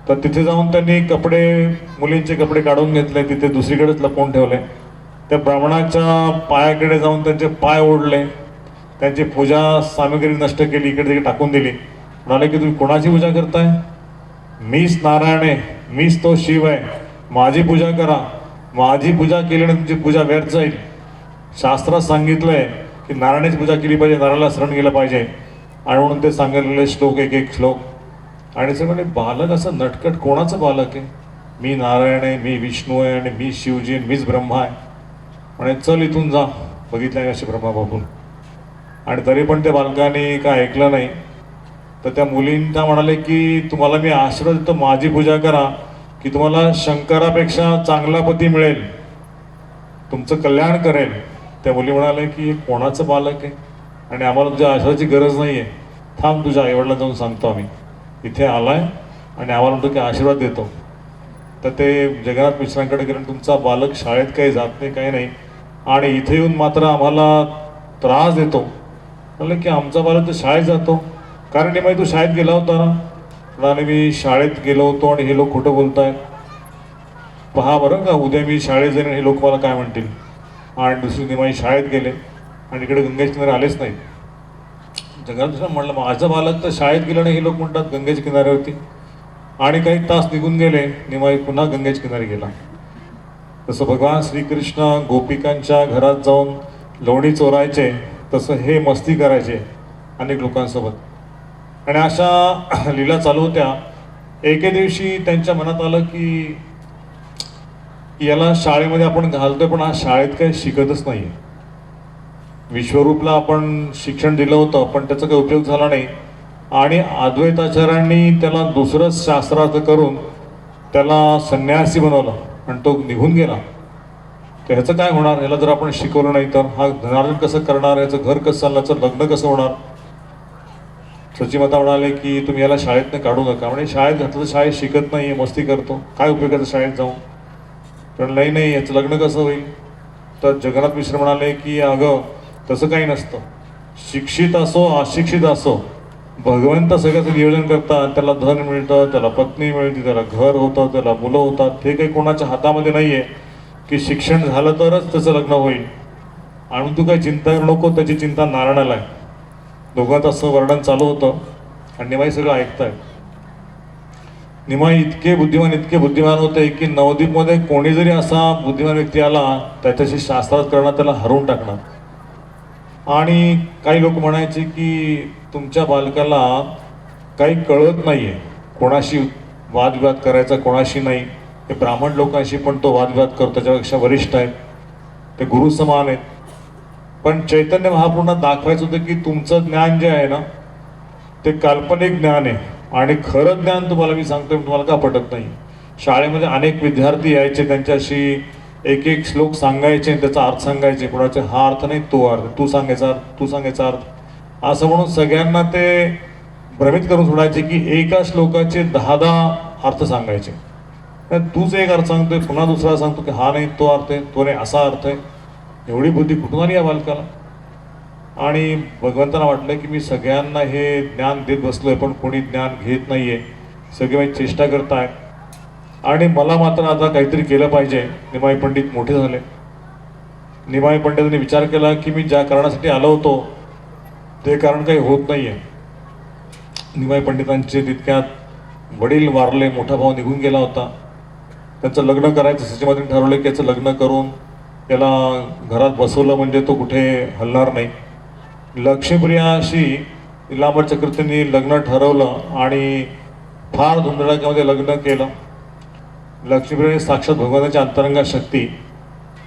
S1: तर तिथे जाऊन त्यांनी कपडे, मुलींचे कपडे काढून घेतले, तिथे दुसरीकडेच लपवून ठेवले. त्या ब्राह्मणाच्या पायाकडे जाऊन त्यांचे पाय ओढले, त्यांची पूजा सामग्री नष्ट केली, इकडे तिकडे टाकून दिली. म्हणाले की तुम्ही कोणाची पूजा करताय, मीच नारायण आहे, मीच तो शिव आहे, माझी पूजा करा. माझी पूजा केल्याने तुमची पूजा व्यर्थ जाईल. शास्त्रात सांगितलंय की नारायणाची पूजा केली पाहिजे, नारायणाला शरण गेलं पाहिजे. आणि म्हणून ते सांगितलेले श्लोक, एक एक श्लोक. आणि ते म्हणजे बालक असं नटकट कोणाचं बालक आहे, मी नारायण आहे, मी विष्णू आहे आणि मी शिवजी आहे, मीच ब्रह्मा आहे. म्हणे चल इथून जा, बघितलं असे ब्रह्मा बाबून. आणि तरी पण त्या बालकाने काय ऐकलं नाही. तर त्या मुलींना म्हणाले की तुम्हाला मी आशीर्वाद देतो, माझी पूजा करा की तुम्हाला शंकरापेक्षा चांगला पती मिळेल, तुमचं कल्याण करेल. त्या मुली म्हणाले की हे कोणाचं बालक आहे आणि आम्हाला तुझ्या आशीर्वादाची गरज नाही आहे, थांब तुझ्या आईवडिलांना जाऊन सांगतो, आम्ही इथे आलाय आणि आम्हाला म्हणतो की आशीर्वाद देतो. तर ते जगन्नाथ मिश्रांकडे गेलं, तुमचा बालक शाळेत काही जात नाही, काही नाही, आणि इथे येऊन मात्र आम्हाला त्रास देतो. म्हणलं की आमचा बालक तर शाळेत जातो. कारण निमाई तू शाळेत गेला होता ना? म्हणाले मी शाळेत गेलो होतो आणि हे लोक खोटं बोलत आहेत. पहा बरं का, उद्या मी शाळेत जाईन हे लोक मला काय म्हणतील. आणि दुसरी निमाई शाळेत गेले आणि इकडे गंगेच्या किनारे आलेच नाहीत. जगन्नाथ म्हणलं माझं बालक तर शाळेत गेलं नाही, हे लोक म्हणतात गंगेच्या किनाऱ्यावरती. आणि काही तास निघून गेले, निमाई पुन्हा गंगेच्या किनारी गेला. तसं भगवान श्रीकृष्ण गोपिकांच्या घरात जाऊन लोणी चोरायचे, तसं हे मस्ती करायचे अनेक लोकांसोबत. आणि अशा लीला चालू होत्या. एके दिवशी त्यांच्या मनात आलं की याला शाळेमध्ये आपण घालतोय, पण हा शाळेत काही शिकतच नाही. विश्वरूपला आपण शिक्षण दिलं होतं, पण त्याचा काही उपयोग झाला नाही. आणि अद्वैताचार्यांनी त्याला दुसरंच शास्त्रार्थ करून त्याला संन्यासी बनवलं आणि तो निघून गेला. तर ह्याचं काय होणार? ह्याला जर आपण शिकवलं नाही तर हा धनार्जन कसं करणार, ह्याचं घर कसं चालणार, याचं लग्न कसं होणार? सचिमाता म्हणाले की तुम्ही याला शाळेतनं काढू नका. म्हणजे शाळेत घातलं तर शाळेत शिकत नाही, मस्ती करतो, काय उपयोगाचं शाळेत जाऊन? पण नाही याचं लग्न कसं होईल? तर जगन्नाथ मिश्र म्हणाले की अगं तसं काही नसतं. शिक्षित असो अशिक्षित असो, भगवंत सगळ्याचं नियोजन करतात. त्याला धन मिळतं, त्याला पत्नी मिळते, त्याला घर होतं, त्याला मुलं होतात. ते काही कोणाच्या हातामध्ये नाही आहे की शिक्षण झालं तरच त्याचं लग्न होईल. आणि तू काही चिंता करू नको, त्याची चिंता नारायणाला आहे. दोघांचं असं वर्णन चालू होतं आणि निमाई सगळं ऐकतायत. निमाई इतके बुद्धिमान होते की नवद्वीपमध्ये कोणी जरी असा बुद्धिमान व्यक्ती आला त्याच्याशी शास्त्रार्थ करणार, त्याला हरवून टाकणार. आणि काही लोक म्हणायचे की तुमच्या बालकाला काही कळत नाही आहे, कोणाशी वादविवाद करायचा कोणाशी नाही. हे ब्राह्मण लोकांशी पण तो वादविवाद करतो, त्याच्यापेक्षा वरिष्ठ आहेत, ते गुरु समान आहेत. पण चैतन्य महाप्रभूंना दाखवायचं होतं की तुमचं ज्ञान जे आहे ना ते काल्पनिक ज्ञान आहे आणि खरं ज्ञान तुम्हाला मी सांगतोय, तुम्हाला का पटत नाही. शाळेमध्ये अनेक विद्यार्थी यायचे, त्यांच्याशी एक एक श्लोक सांगायचे, त्याचा अर्थ सांगायचे. कोणाचे हा अर्थ नाही तो अर्थ, तू सांगायचा अर्थ, असं म्हणून सगळ्यांना ते भ्रमित करून सोडायचे की एका श्लोकाचे 10 अर्थ सांगायचे. तूच एक अर्थ सांगतोय, पुन्हा दुसरा सांगतो की हा नाही तो अर्थ आहे, तो नाही असा अर्थ आहे. एवढी बुद्धी कुठून आली या बालकाला? आणि भगवंतांना वाटलं की मी सगळ्यांना हे ज्ञान देत बसलोय, पण कोणी ज्ञान घेत नाहीये, सगळे माझी चेष्टा करतायत. आणि मला मात्र आता काहीतरी केलं पाहिजे. निमाई पंडित मोठे झाले. निमाई पंडितांनी विचार केला की मी ज्या कारणासाठी आलो होतो ते कारण काही होत नाहीये. निमाई पंडितांचे तितक्यात वडील वारले, मोठा भाऊ निघून गेला होता. त्याचं लग्न करायचं सचिमातांनी ठरवलं की याचं लग्न करून त्याला घरात बसवलं म्हणजे तो कुठे हलणार नाही. लक्ष्मीप्रियाशी इलांबर चक्रवर्तींनी लग्न ठरवलं आणि फार धुमधडाक्यामध्ये लग्न केलं. लक्ष्मीप्रिया साक्षात भगवानाची अंतरंगा शक्ती.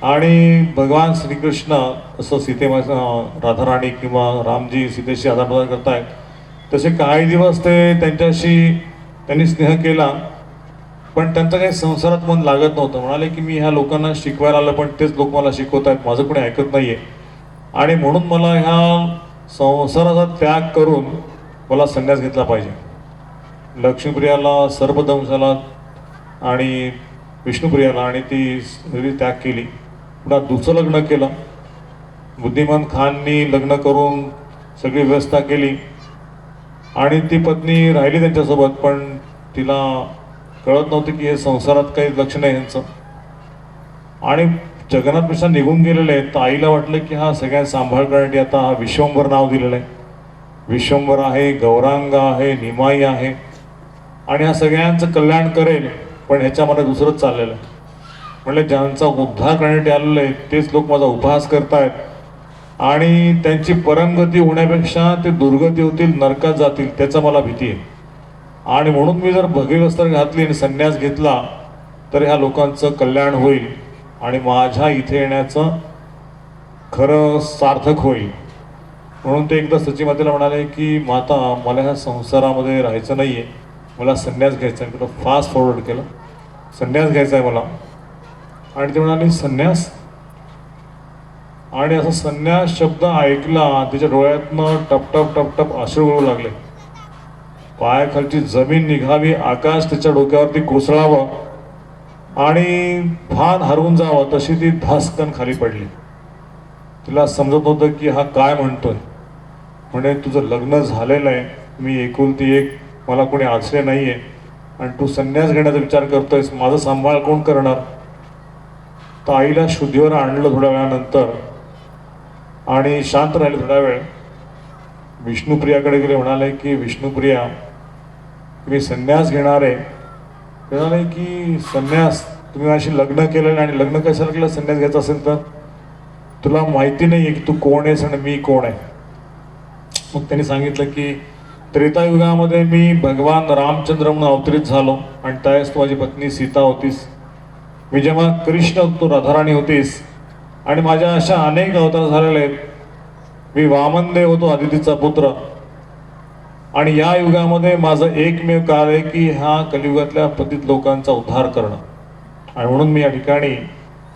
S1: आणि भगवान श्रीकृष्ण असं राधाराणी किंवा रामजी सीतेशी आदानप्रदान करतायत, तसे काही दिवस त्यांनी स्नेह केला. पण त्यांचं काही संसारात मन लागत नव्हतं. म्हणाले की मी ह्या लोकांना शिकवायला आलं, पण तेच लोक मला शिकवत आहेत, माझं कोणी ऐकत नाहीये. आणि म्हणून मला ह्या संसाराचा त्याग करून मला संन्यास घेतला पाहिजे. लक्ष्मीप्रियाला सर्पदंशाला आणि विष्णुप्रियाला आणि ती सगळी त्याग केली. पुन्हा दुसरं लग्न केलं. बुद्धिमान खाननी लग्न करून सगळी व्यवस्था केली आणि ती पत्नी राहिली त्यांच्यासोबत, पण तिला कळत नव्हतं की हे संसारात काही लक्ष नाही ह्यांचं. आणि जगन्नाथ मिश्र निघून गेलेले आहेत, तर आईला वाटलं की हा सगळ्यांना सांभाळ करण्यासाठी आता हा विश्वंभर नाव दिलेलं आहे. विश्वंभर आहे, गौरांग आहे, निमाई आहे आणि हा सगळ्यांचं कल्याण करेल. पण ह्याच्यामध्ये दुसरंच चाललेलं आहे. म्हणजे ज्यांचा उद्धार करण्यासाठी आलेलं आहे तेच लोक माझा उपहास करतायत आणि त्यांची परमगती होण्यापेक्षा ते दुर्गती होतील, नरकात जातील, त्याचा मला भीती आहे. आणि म्हणून मी जर भगवी वस्त्र घातली आणि संन्यास घेतला तर ह्या लोकांचं कल्याण होईल आणि माझ्या इथे येण्याचं खरं सार्थक होईल. म्हणून ते एकदा सचिमातेला म्हणाले की माता मला ह्या संसारामध्ये राहायचं नाही आहे, मला संन्यास घ्यायचा आहे. कुठं फास्ट फॉरवर्ड केलं, संन्यास घ्यायचा आहे मला. आणि ते म्हणाले संन्यास? आणि असा संन्यास शब्द ऐकला तिच्या डोळ्यातनं टपटप टपटप अश्रू गळू लागले. पायाखालची जमीन निघावी, आकाश त्याच्या डोक्यावरती कोसळावं आणि भान हरवून जावं तशी ती धास्कन खाली पडली. तिला समजत होतं की हा काय म्हणतोय. म्हणे तुझं लग्न झालेलं आहे, मी एकुलती एक, मला कोणी आचरे नाही आहे, आणि तू संन्यास घेण्याचा विचार करतोयस, माझं सांभाळ कोण करणार. तर आईला शुद्धीवर आणलं थोड्या वेळानंतर आणि शांत राहिले थोड्या वेळ. विष्णुप्रियाकडे गेले, म्हणाले की विष्णुप्रिया मी संन्यास घेणार आहे. ते म्हणाले की संन्यास, तुम्ही माझ्याशी लग्न केलेलं आणि लग्न कशाला केलं, संन्यास घ्यायचा असेल तर तुला माहिती नाही आहे की तू कोण आहेस आणि मी कोण आहे. मग त्यांनी सांगितलं की त्रेतायुगामध्ये मी भगवान रामचंद्र म्हणून अवतरित झालो आणि त्यावेळेस तू माझी पत्नी सीता होतीस. मी जेव्हा कृष्ण तू राधाराणी होतीस आणि माझ्या अशा अनेक अवतार झालेले आहेत. मी वामनदेव होतो, अदितीचा पुत्र, आणि या युगामध्ये माझं एकमेव कार्य आहे की ह्या कलियुगातल्या पतित लोकांचा उद्धार करणं. आणि म्हणून मी या ठिकाणी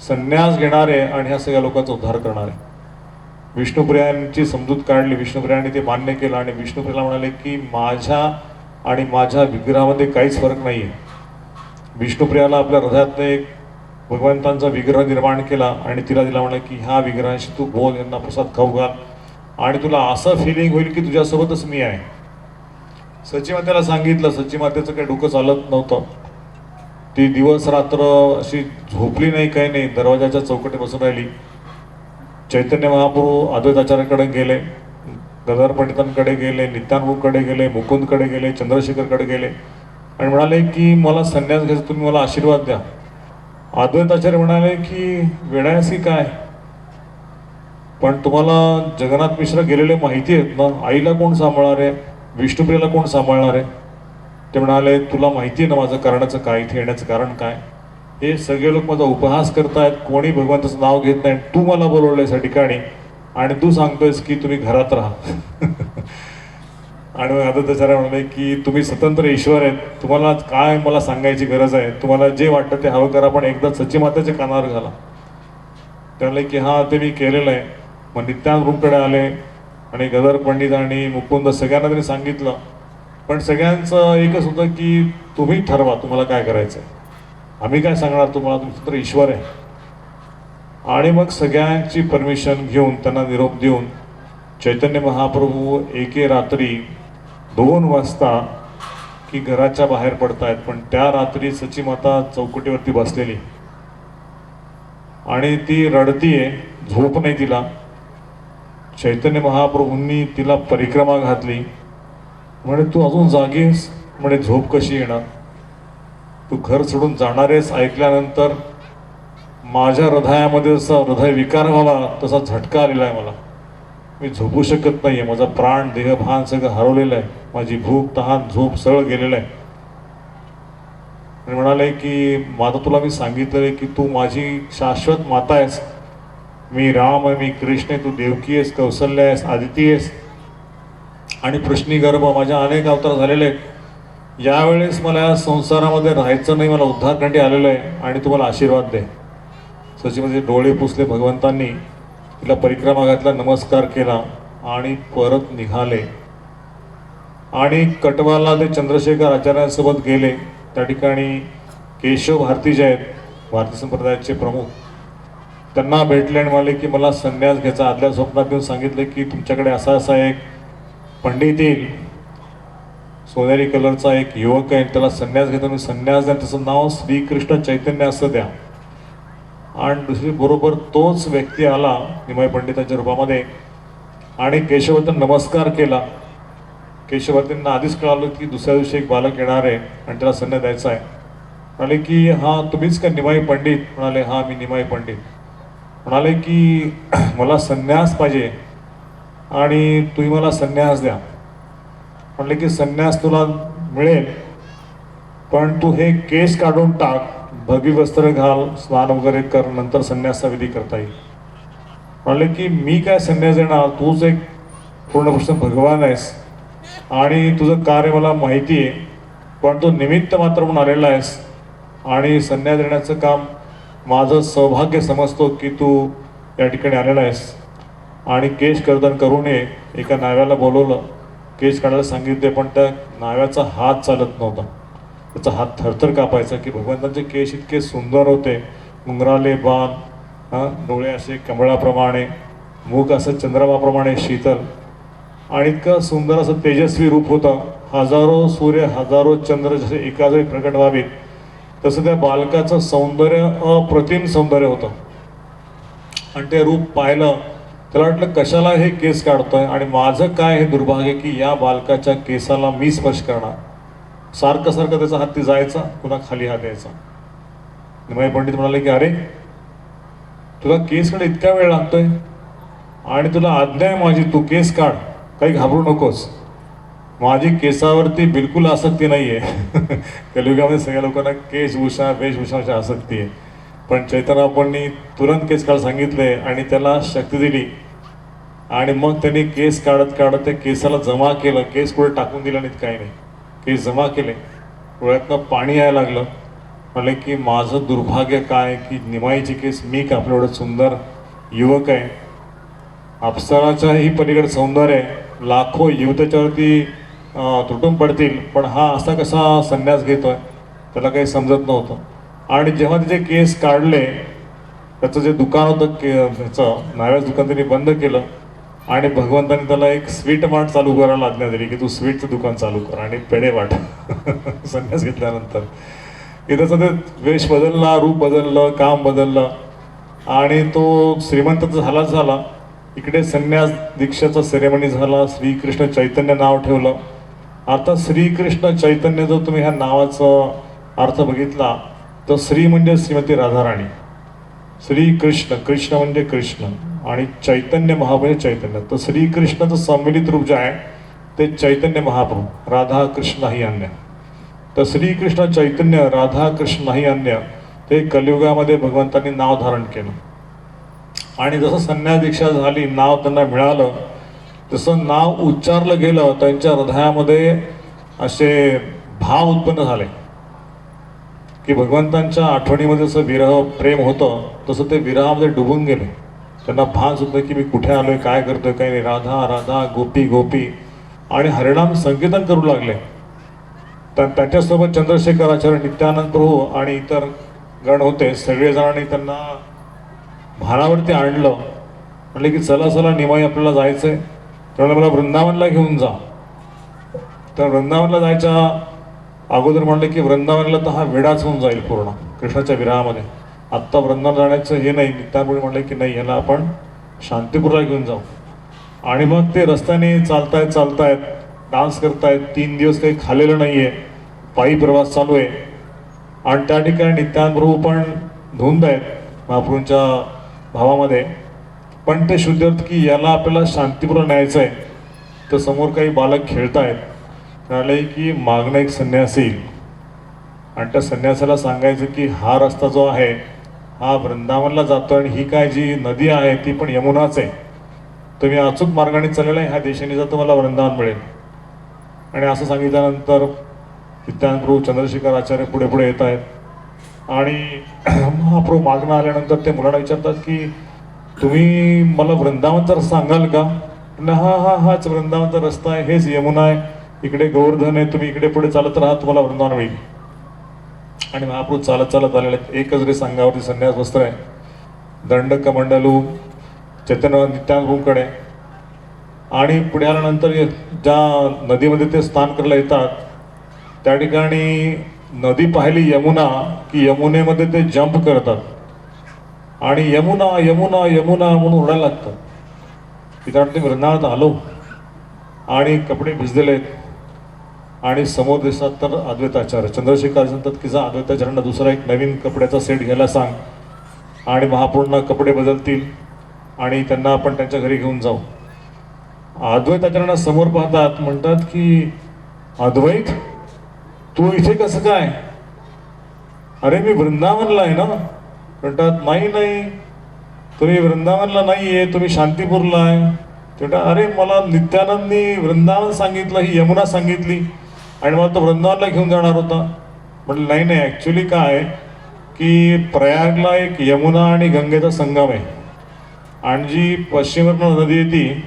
S1: संन्यास घेणार आहे आणि ह्या सगळ्या लोकांचा उद्धार करणार आहे. विष्णुप्रियांची समजूत काढली. विष्णुप्रियांनी ते मान्य केलं आणि विष्णुप्रियाला म्हणाले की माझ्या आणि माझ्या विग्रहामध्ये काहीच फरक नाही आहे. विष्णुप्रियाला आपल्या हृदयातनं एक भगवंतांचा विग्रह निर्माण केला आणि तिला म्हणाले की ह्या विग्रहाशी तू बोल, यांना प्रसाद खाऊ घाल आणि तुला असं फिलिंग होईल की तुझ्यासोबतच मी आहे. सचीमातेला सांगितलं. सचीमातेचं काही डोकं चालत नव्हतं. ती दिवस रात्र अशी झोपली नाही, काही नाही, दरवाजाच्या चौकटी बसून राहिली. चैतन्य महाप्रभू अद्वैताचार्याकडे गेले, गदाधर पंडितांकडे गेले, नित्यानंदकडे गेले, मुकुंदकडे गेले, चंद्रशेखरकडे गेले आणि म्हणाले की मला संन्यास घ्यायचा, तुम्ही मला आशीर्वाद द्या. अद्वैताचार्य म्हणाले की वेडायसी काय, पण तुम्हाला जगन्नाथ मिश्र गेलेले माहिती आहेत ना, आईला कोण सांभाळणार आहे, विष्णुप्रियाला कोण सांभाळणार आहे. ते म्हणाले तुला माहिती आहे ना माझं कारणाचं काय, इथे येण्याचं कारण काय. हे सगळे लोक माझा उपहास करतायत, कोणी भगवंताचं नाव घेत नाही. तू मला बोलवलंयस या ठिकाणी आणि तू सांगतोयस की तुम्ही घरात राहा. आणि मग अद्वैताचार्य म्हणाले की तुम्ही स्वतंत्र ईश्वर आहेत, तुम्हाला काय मला सांगायची गरज आहे, तुम्हाला जे वाटतं ते हवं करा, पण एकदा सचीमातेच्या कानावर घाला. ते म्हणाले की हां ते मी केलेलं आहे. मग नित्यानंद रूमकडे आले आणि गदाधर पंडित आणि मुकुंद सगळ्यांना त्यांनी सांगितलं. पण सगळ्यांचं एकच होतं की तुम्ही ठरवा तुम्हाला काय करायचं आहे, आम्ही काय सांगणार तुम्हाला, तुम्ही स्वतंत्र ईश्वर आहे. आणि मग सगळ्यांची परमिशन घेऊन त्यांना निरोप देऊन चैतन्य महाप्रभू एके रात्री 2 वाजता की घराच्या बाहेर पडतायत. पण त्या रात्री सचीमाता चौकटीवरती बसलेली आणि ती रडतीये, झोप नाही तिला. चैतन्य महाप्रभूंनी तिला परिक्रमा घातली. म्हणे तू अजून जागीस, म्हणे झोप कशी येणार, तू घर सोडून जाणार आहेस ऐकल्यानंतर माझ्या हृदयामध्ये जसा हृदय विकार व्हावा तसा झटका आलेला आहे मला. मी झोपू शकत नाही आहे, माझा प्राण देह भान सगळं हरवलेलं आहे, माझी भूक तहान झोप सगळं गेलेलं आहे. आणि म्हणाले की माझं तुला मी सांगितलं आहे की तू माझी शाश्वत माता आहेस, मी राम आहे, मी कृष्ण आहे, तू देवकी आहेस, कौसल्य आहेस, आदिती आहेस आणि प्रश्निगर्भ, माझ्या अनेक अवतार झालेले आहेत. यावेळेस मला या संसारामध्ये राहायचं नाही, मला उद्धारसाठी आलेलं आहे आणि तुम्हाला आशीर्वाद दे. सचीमध्ये डोळे पुसले भगवंतांनी, तिला परिक्रमा घातला, नमस्कार केला आणि परत निघाले. आणि कटवाला ते चंद्रशेखर आचार्यांसोबत गेले. त्या ठिकाणी केशव भारती जे आहेत भारती संप्रदायाचे प्रमुख, त्यांना भेटले आणि म्हणाले की मला संन्यास घ्यायचा. आदल्या स्वप्नात येऊन सांगितले की तुमच्याकडे असा एक पंडित येईल, सोनेरी कलरचा एक युवक आहे, त्याला संन्यास घेतो, मी संन्यास द्या, त्याचं नाव श्रीकृष्ण चैतन्य असं द्या. आणि दुसरी बरोबर तोच व्यक्ती आला निमाई पंडिताच्या रूपामध्ये आणि केशववर्धन नमस्कार केला. केशववर्धनना आधीच कळालं की दुसऱ्या दिवशी एक बालक येणार आहे आणि त्याला संन्यास द्यायचा आहे. म्हणाले की हां तुम्हीच का निमाई पंडित. म्हणाले हां मी निमाई पंडित. म्हणाले की मला संन्यास पाहिजे आणि तुम्ही मला संन्यास द्या. म्हटले की संन्यास तुला मिळेल, पण तू हे केस काढून टाक, भगवी वस्त्र घाल, स्नान वगैरे कर, नंतर संन्यासचा विधी करता येईल. म्हटले की मी काय संन्यास देणार, तूच एक पूर्णपुरुष भगवान आहेस आणि तुझं कार्य मला माहिती आहे, पण तू निमित्त मात्र म्हणून आलेला आहेस आणि संन्यास देण्याचं काम माझं सौभाग्य समजतो की तू या ठिकाणी आलेला आहेस. आणि केश कर्तन करू नये, एका नाव्याला बोलवलं, केस काढायला सांगितले, पण त्या नाव्याचा हात चालत नव्हता. त्याचा हात थरथर कापायचा की भगवंतांचे केस इतके सुंदर होते, घुंगराले बाण, डोळे असे कमळाप्रमाणे, मुख असं चंद्रमाप्रमाणे शीतल, आणि इतकं सुंदर असं तेजस्वी रूप होतं. हजारो सूर्य हजारो चंद्र जसे एकाच वेळी प्रकट व्हावे तसं त्या बालकाचं सौंदर्य अप्रतिम सौंदर्य होतं. आणि ते रूप पाहिलं त्याला वाटलं कशाला हे केस काढतोय, आणि माझं काय हे दुर्भाग्य की या बालकाच्या केसाला मी स्पर्श करणार. सारखं सारखं त्याचा हात ती जायचा, पुन्हा खाली हात यायचा. निमाई पंडित म्हणाले की अरे तुला केस काढ इतका वेळ लागतोय, आणि तुला आज्ञा आहे माझी, तू केस काढ, काही घाबरू नकोस. माझी केसावरती बिलकुल आसक्ती नाही आहे. कलियुगामध्ये सगळ्या लोकांना केशभूषा वेशभूषाची आसक्ती आहे, पण चैतन्यबाबांनी तुरंत केस काढ सांगितले आणि त्याला शक्ती दिली. आणि मग त्यांनी केस काढत काढत त्या केसाला जमा केलं. केस पुढे टाकून दिला नाहीत, काही नाही, केस जमा केले. डोळ्यातनं पाणी यायला लागलं. म्हणले की माझं दुर्भाग्य काय की निमाईचे केस मी कापले, एवढं सुंदर युवक आहे, अप्सराच्याही पलीकडे सौंदर्य आहे, लाखो युवतेच्यावरती तुटून पडतील, पण हा असा कसा संन्यास घेतोय, त्याला काही समजत नव्हतं. आणि जेव्हा तिचे केस काढले, त्याचं जे दुकान होतं ह्याचं न्हाव्याचं दुकान त्यांनी बंद केलं, आणि भगवंतांनी त्याला एक स्वीट मार्ट चालू करायला आज्ञा दिली की तू स्वीटचं दुकान चालू कर आणि पेढे वाट. संन्यास घेतल्यानंतर त्याचं ते वेश बदलला, रूप बदललं, काम बदललं, आणि तो श्रीमंत झालाच झाला. इकडे संन्यास दीक्षेचा सेरेमनी झाला, श्रीकृष्ण चैतन्य नाव ठेवलं. आता श्रीकृष्ण चैतन्य जर तुम्ही ह्या नावाचा अर्थ बघितला तर श्री म्हणजे श्रीमती राधाराणी, श्रीकृष्ण, कृष्ण म्हणजे कृष्ण, आणि चैतन्य म्हणजे चैतन्य. तर श्रीकृष्णाचं संमिलित रूप जे आहे ते चैतन्य महाप्रभू, राधा कृष्ण ही अन्य. तर श्रीकृष्ण चैतन्य, राधा कृष्ण ही अन्य, ते कलियुगामध्ये भगवंतांनी नाव धारण केलं. आणि जसं संन्यास दीक्षा झाली, नाव त्यांना मिळालं, तसं नाव उच्चारलं गेलं, त्यांच्या हृदयामध्ये असे भाव उत्पन्न झाले की भगवंतांच्या आठवणीमध्ये जसं विरह प्रेम होतं तसं ते विरहामध्ये डुबून गेले. त्यांना भान सुद्धा की मी कुठे आलोय, काय करतोय, काही नाही, राधा राधा गोपी गोपी, आणि हरिनाम संकीर्तन करू लागले. तर त्यांच्यासोबत चंद्रशेखर आचार्य, नित्यानंद प्रभू आणि इतर गण होते. सगळेजणांनी त्यांना भानावरती आणलं. म्हणले की चला चला निमाई आपल्याला जायचंय. त्यामुळे मला वृंदावनला घेऊन जा. तर वृंदावनला जायच्या अगोदर म्हणले की वृंदावनला तर हा वेडाच होऊन जाईल पूर्ण कृष्णाच्या विरहामध्ये, आत्ता वृंदावन जाण्याचं हे नाही. नित्यानंद म्हणले की नाही, याला आपण शांतीपूरला घेऊन जाऊ. आणि मग ते रस्त्याने चालतायत, डान्स करतायत. 3 दिवस काही खाल्लेलं नाही आहे, पायी प्रवास चालू आहे. आणि त्या ठिकाणी नित्यानंद प्रभू पण धुंद आहेत महाप्रभूंच्या भावामध्ये. पण ते शुद्ध की याला आपल्याला शांतीपूर्वक न्यायचं आहे. तर समोर काही बालक खेळतायत. म्हणाले की मागणं एक संन्यास येईल आणि त्या संन्यासाला सांगायचं की हा रस्ता जो आहे हा वृंदावनला जातो, आणि ही काय जी नदी आहे ती पण यमुनाच आहे. तुम्ही अचूक मार्गाने चाललेला आहे, ह्या देशाने जर तुम्हाला वृंदावन मिळेल. आणि असं सांगितल्यानंतर नित्यानंद प्रभू, चंद्रशेखर आचार्य पुढे पुढे येत आहेत. आणि महाप्रभू मागणं आल्यानंतर ते मुलांना विचारतात की तुम्ही मला वृंदावनचा रस्ता सांगाल का? हाच वृंदावनचा रस्ता आहे, हेच यमुना आहे, इकडे गोवर्धन आहे, तुम्ही इकडे पुढे चालत राहा, तुम्हाला वृंदावन होईल. आणि महाप्रभू चालत चालत आलेले आहेत. एकच रे सांगावरती संन्यास वस्त्र आहे, दंड कमंडलू चैतन्य नित्यानंदकडे. आणि पुढे आल्यानंतर ज्या नदीमध्ये ते स्नान करायला येतात त्या ठिकाणी नदी पाहिली यमुना की यमुनेमध्ये ते जंप करतात आणि यमुना यमुना यमुना म्हणून उडायला लागतात. तिथे वृंदावनात आलो आणि कपडे भिजलेले आहेत. आणि समोर दिसतात तर अद्वैताचार्य. चंद्रशेखर सांगतात की जा अद्वैताचार्यांना दुसरा एक नवीन कपड्याचा सेट घ्यायला सांग, आणि महापूर्ण कपडे बदलतील आणि त्यांना आपण त्यांच्या घरी घेऊन जाऊ. अद्वैताचार्यांना समोर पाहतात, म्हणतात की अद्वैत तू इथे कसं काय? अरे मी वृंदावनला आहे ना. म्हणतात नाही, तुम्ही वृंदावनला नाही आहे, तुम्ही शांतीपूरला आहे. ते म्हणतात अरे मला नित्यानंदनी वृंदावन सांगितलं, ही यमुना सांगितली आणि मला तो वृंदावनला घेऊन जाणार होता. म्हटलं नाही, ॲक्च्युली काय आहे की प्रयागला एक यमुना आणि गंगेचा संगम आहे, आणि जी पश्चिमेकडनं नदी येते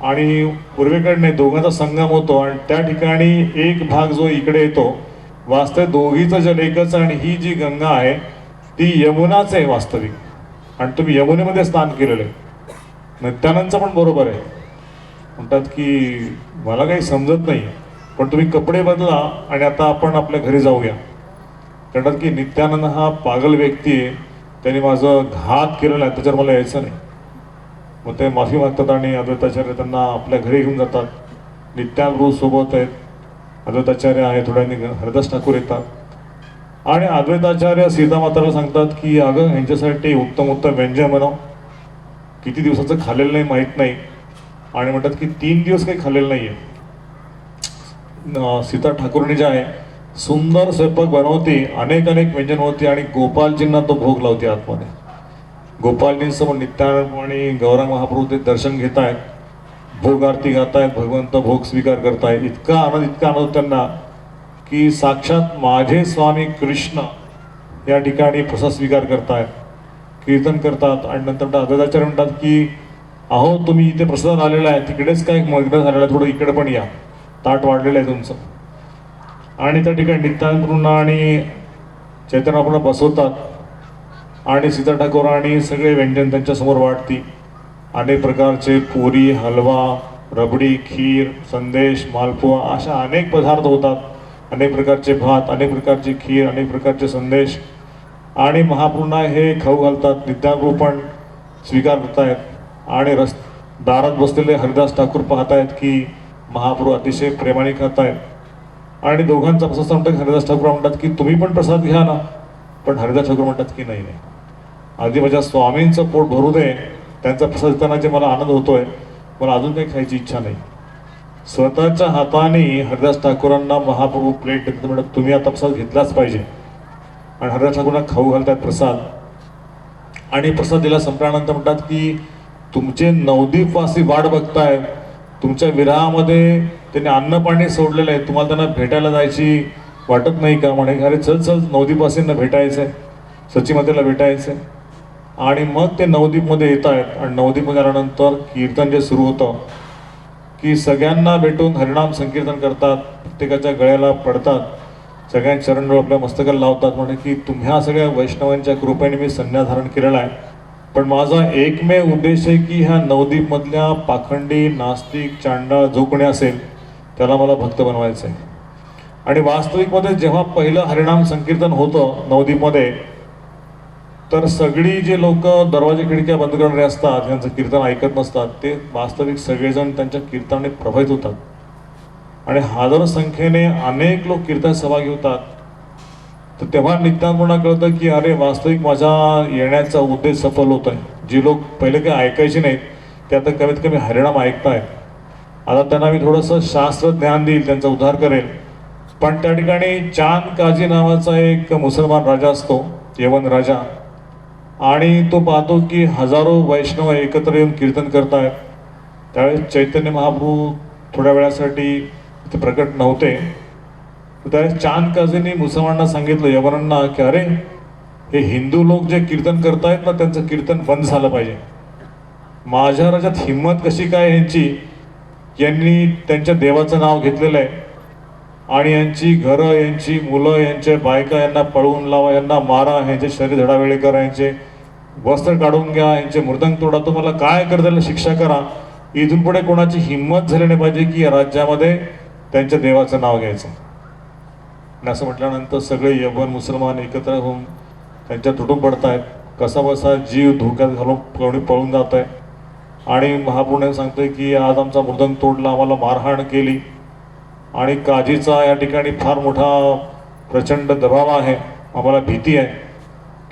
S1: आणि पूर्वेकडने दोघांचा संगम होतो, आणि त्या ठिकाणी एक भाग जो इकडे येतो वास्तव दोघीचं जल एकच आहे आणि ही जी गंगा आहे ती यमुनाच आहे वास्तविक आणि तुम्ही यमुनेमध्ये स्नान केलेलं आहे. नित्यानंदचं पण बरोबर आहे. म्हणतात की मला काही समजत नाही पण तुम्ही कपडे बदला आणि आता आपण आपल्या घरी जाऊया. म्हणतात की नित्यानंद हा पागल व्यक्ती आहे, त्यांनी माझं घात केलेला आहे, त्याच्यावर मला यायचं नाही. मग ते माफी मागतात आणि अद्वैताचार्य त्यांना आपल्या घरी घेऊन जातात. नित्यानंद सोबत आहेत, अद्वैताचार्य आहे, थोड्याने हरिदास ठाकूर येतात आणि अद्वैताचार्य सीतामाताला सांगतात की अगं यांच्यासाठी उत्तम उत्तम व्यंजन बनव. किती दिवसाचं खाल्लेलं नाही माहीत नाही आणि म्हणतात की 3 दिवस काही खाल्लेलं नाही आहे. सीता ठाकूरणी जे आहे सुंदर स्वयंपाक बनवते, अनेक अनेक व्यंजन होती आणि गोपालजींना तो भोग लावते आतमध्ये. गोपालजींसमोर नित्यानंद आणि गौरांग महाप्रभू ते दर्शन घेत आहेत, भोग आरती गात आहेत, भगवंत भोग स्वीकार करतायत. इतका आनंद त्यांना की साक्षात माझे स्वामी कृष्ण या ठिकाणी प्रसाद स्वीकार करतायत, कीर्तन करतात. आणि नंतर अद्वैताचार्य म्हणतात की अहो तुम्ही इथे प्रसाद आलेला आहे, तिकडेच काय मग्न झालेला आहे, थोडं इकडे पण या, ताट वाढलेलं आहे तुमचं. आणि त्या ठिकाणी नित्यानंद आणि चैतन्य बसवतात आणि सीता ठाकूर आणि सगळे व्यंजन त्यांच्यासमोर वाढती. अनेक प्रकारचे पुरी, हलवा, रबडी, खीर, संदेश, मालपुआ अशा अनेक पदार्थ होतात. अनेक प्रकारचे भात, अनेक प्रकारची खीर, अनेक प्रकारचे संदेश आणि महाप्रभूंना हे खाऊ घालतात. नित्यानंद पण स्वीकार करतायत आणि दारात बसलेले हरिदास ठाकूर पाहतायत की महाप्रभू अतिशय प्रेमाने खात आहेत. आणि दोघांचा प्रसाद सांगतात. हरिदास ठाकूर म्हणतात की तुम्ही पण प्रसाद घ्या ना, पण हरिदास ठाकूर म्हणतात की नाही नाही, आधी माझ्या स्वामींचं पोट भरू दे, त्यांचा प्रसाद देताना जे मला आनंद होतोय, मला अजून काही खायची इच्छा नाही. स्वतःच्या हाताने हरिदास ठाकूरांना महाप्रभू प्लेट देतात, म्हणतात तुम्ही आता प्रसाद घेतलाच पाहिजे. आणि हरिदास ठाकूरांना खाऊ घालतात प्रसाद. आणि प्रसाद दिला संपल्यानंतर म्हणतात की तुमचे नवदीपवासी वाट बघताय, तुमच्या विरहामध्ये त्यांनी अन्न पाणी सोडलेलं आहे, तुम्हाला त्यांना भेटायला जायची वाटत नाही का? म्हणे अरे चल चल नवदीपवासींना भेटायचं आहे, सचीमातेला भेटायचं आहे. आणि मग ते नवदीपमध्ये येत आहेत आणि नवदीपमध्ये आल्यानंतर कीर्तन जे सुरू होतं की सगळ्यांना भेटून हरिनाम संकीर्तन करतात, प्रत्येकाच्या गळ्याला पडतात, सगळ्यांच्या चरणजवळ आपल्या मस्तकाला लावतात. म्हणजे की तुम्ह्या सगळ्या वैष्णवांच्या कृपेने मी संन्यास धारण केलेला आहे, पण माझा एकमेव उद्देश आहे की ह्या नवदीपमधल्या पाखंडी, नास्तिक, चांडाळ जो कोणी असेल त्याला मला भक्त बनवायचं आहे. आणि वास्तविकमध्ये जेव्हा पहिलं हरिनाम संकीर्तन होतं नवदीपमध्ये, तर सगळी जे लोक दरवाजे खिडक्या बंद करणारे असतात, त्यांचं कीर्तन ऐकत नसतात, ते वास्तविक सगळेजण त्यांच्या कीर्तनाने प्रभावित होतात आणि हजारो संख्येने अनेक लोक कीर्तन सहभागी होतात. तर तेव्हा नित्यानंदांना कळतं की अरे वास्तविक माझा येण्याचा उद्देश सफल होत आहे. जी लोक पहिले काही ऐकायचे नाहीत ते आता कमीत कमी हरिनाम ऐकतायत. आता त्यांना मी थोडंसं शास्त्र ज्ञान देईल, त्यांचा उद्धार करेल. पण त्या ठिकाणी चांद काजी नावाचा एक मुसलमान राजा असतो, यवन राजा, आणि तो पाहतो की हजारो वैष्णव एकत्र येऊन कीर्तन करतायत. त्यावेळेस चैतन्य महाप्रभू थोड्या वेळासाठी ते प्रकट नव्हते. त्यावेळेस चांद काजींनी मुसलमानांना सांगितलं, यवनांना, की अरे हे हिंदू लोक जे कीर्तन करतायत ना, त्यांचं कीर्तन बंद झालं पाहिजे. माझ्या राज्यात हिंमत कशी काय यांची, यांनी त्यांच्या देवाचं नाव घेतलेलं आहे आणि यांची घरं, यांची मुलं, यांच्या बायका यांना पळवून लावा, यांना मारा, यांचे शरीर धडावेळे करा, यांचे वस्त्र काढून घ्या, यांचे मृदंग तोडा, तुम्हाला काय करता त्याला शिक्षा करा. इथून पुढे कोणाची हिंमत झाली नाही पाहिजे की या राज्यामध्ये त्यांच्या देवाचं नाव घ्यायचं. आणि असं म्हटल्यानंतर सगळे यवन मुसलमान एकत्र होऊन त्यांच्या तुटून पडतायत. कसा बसा जीव धोक्यात घालून कोणी पळून जात आहे. आणि महाप्रभूने सांगतोय की आज आमचा मृदंग तोडला, आम्हाला मारहाण केली आणि काजीचा या ठिकाणी फार मोठा प्रचंड दबाव आहे, आम्हाला भीती आहे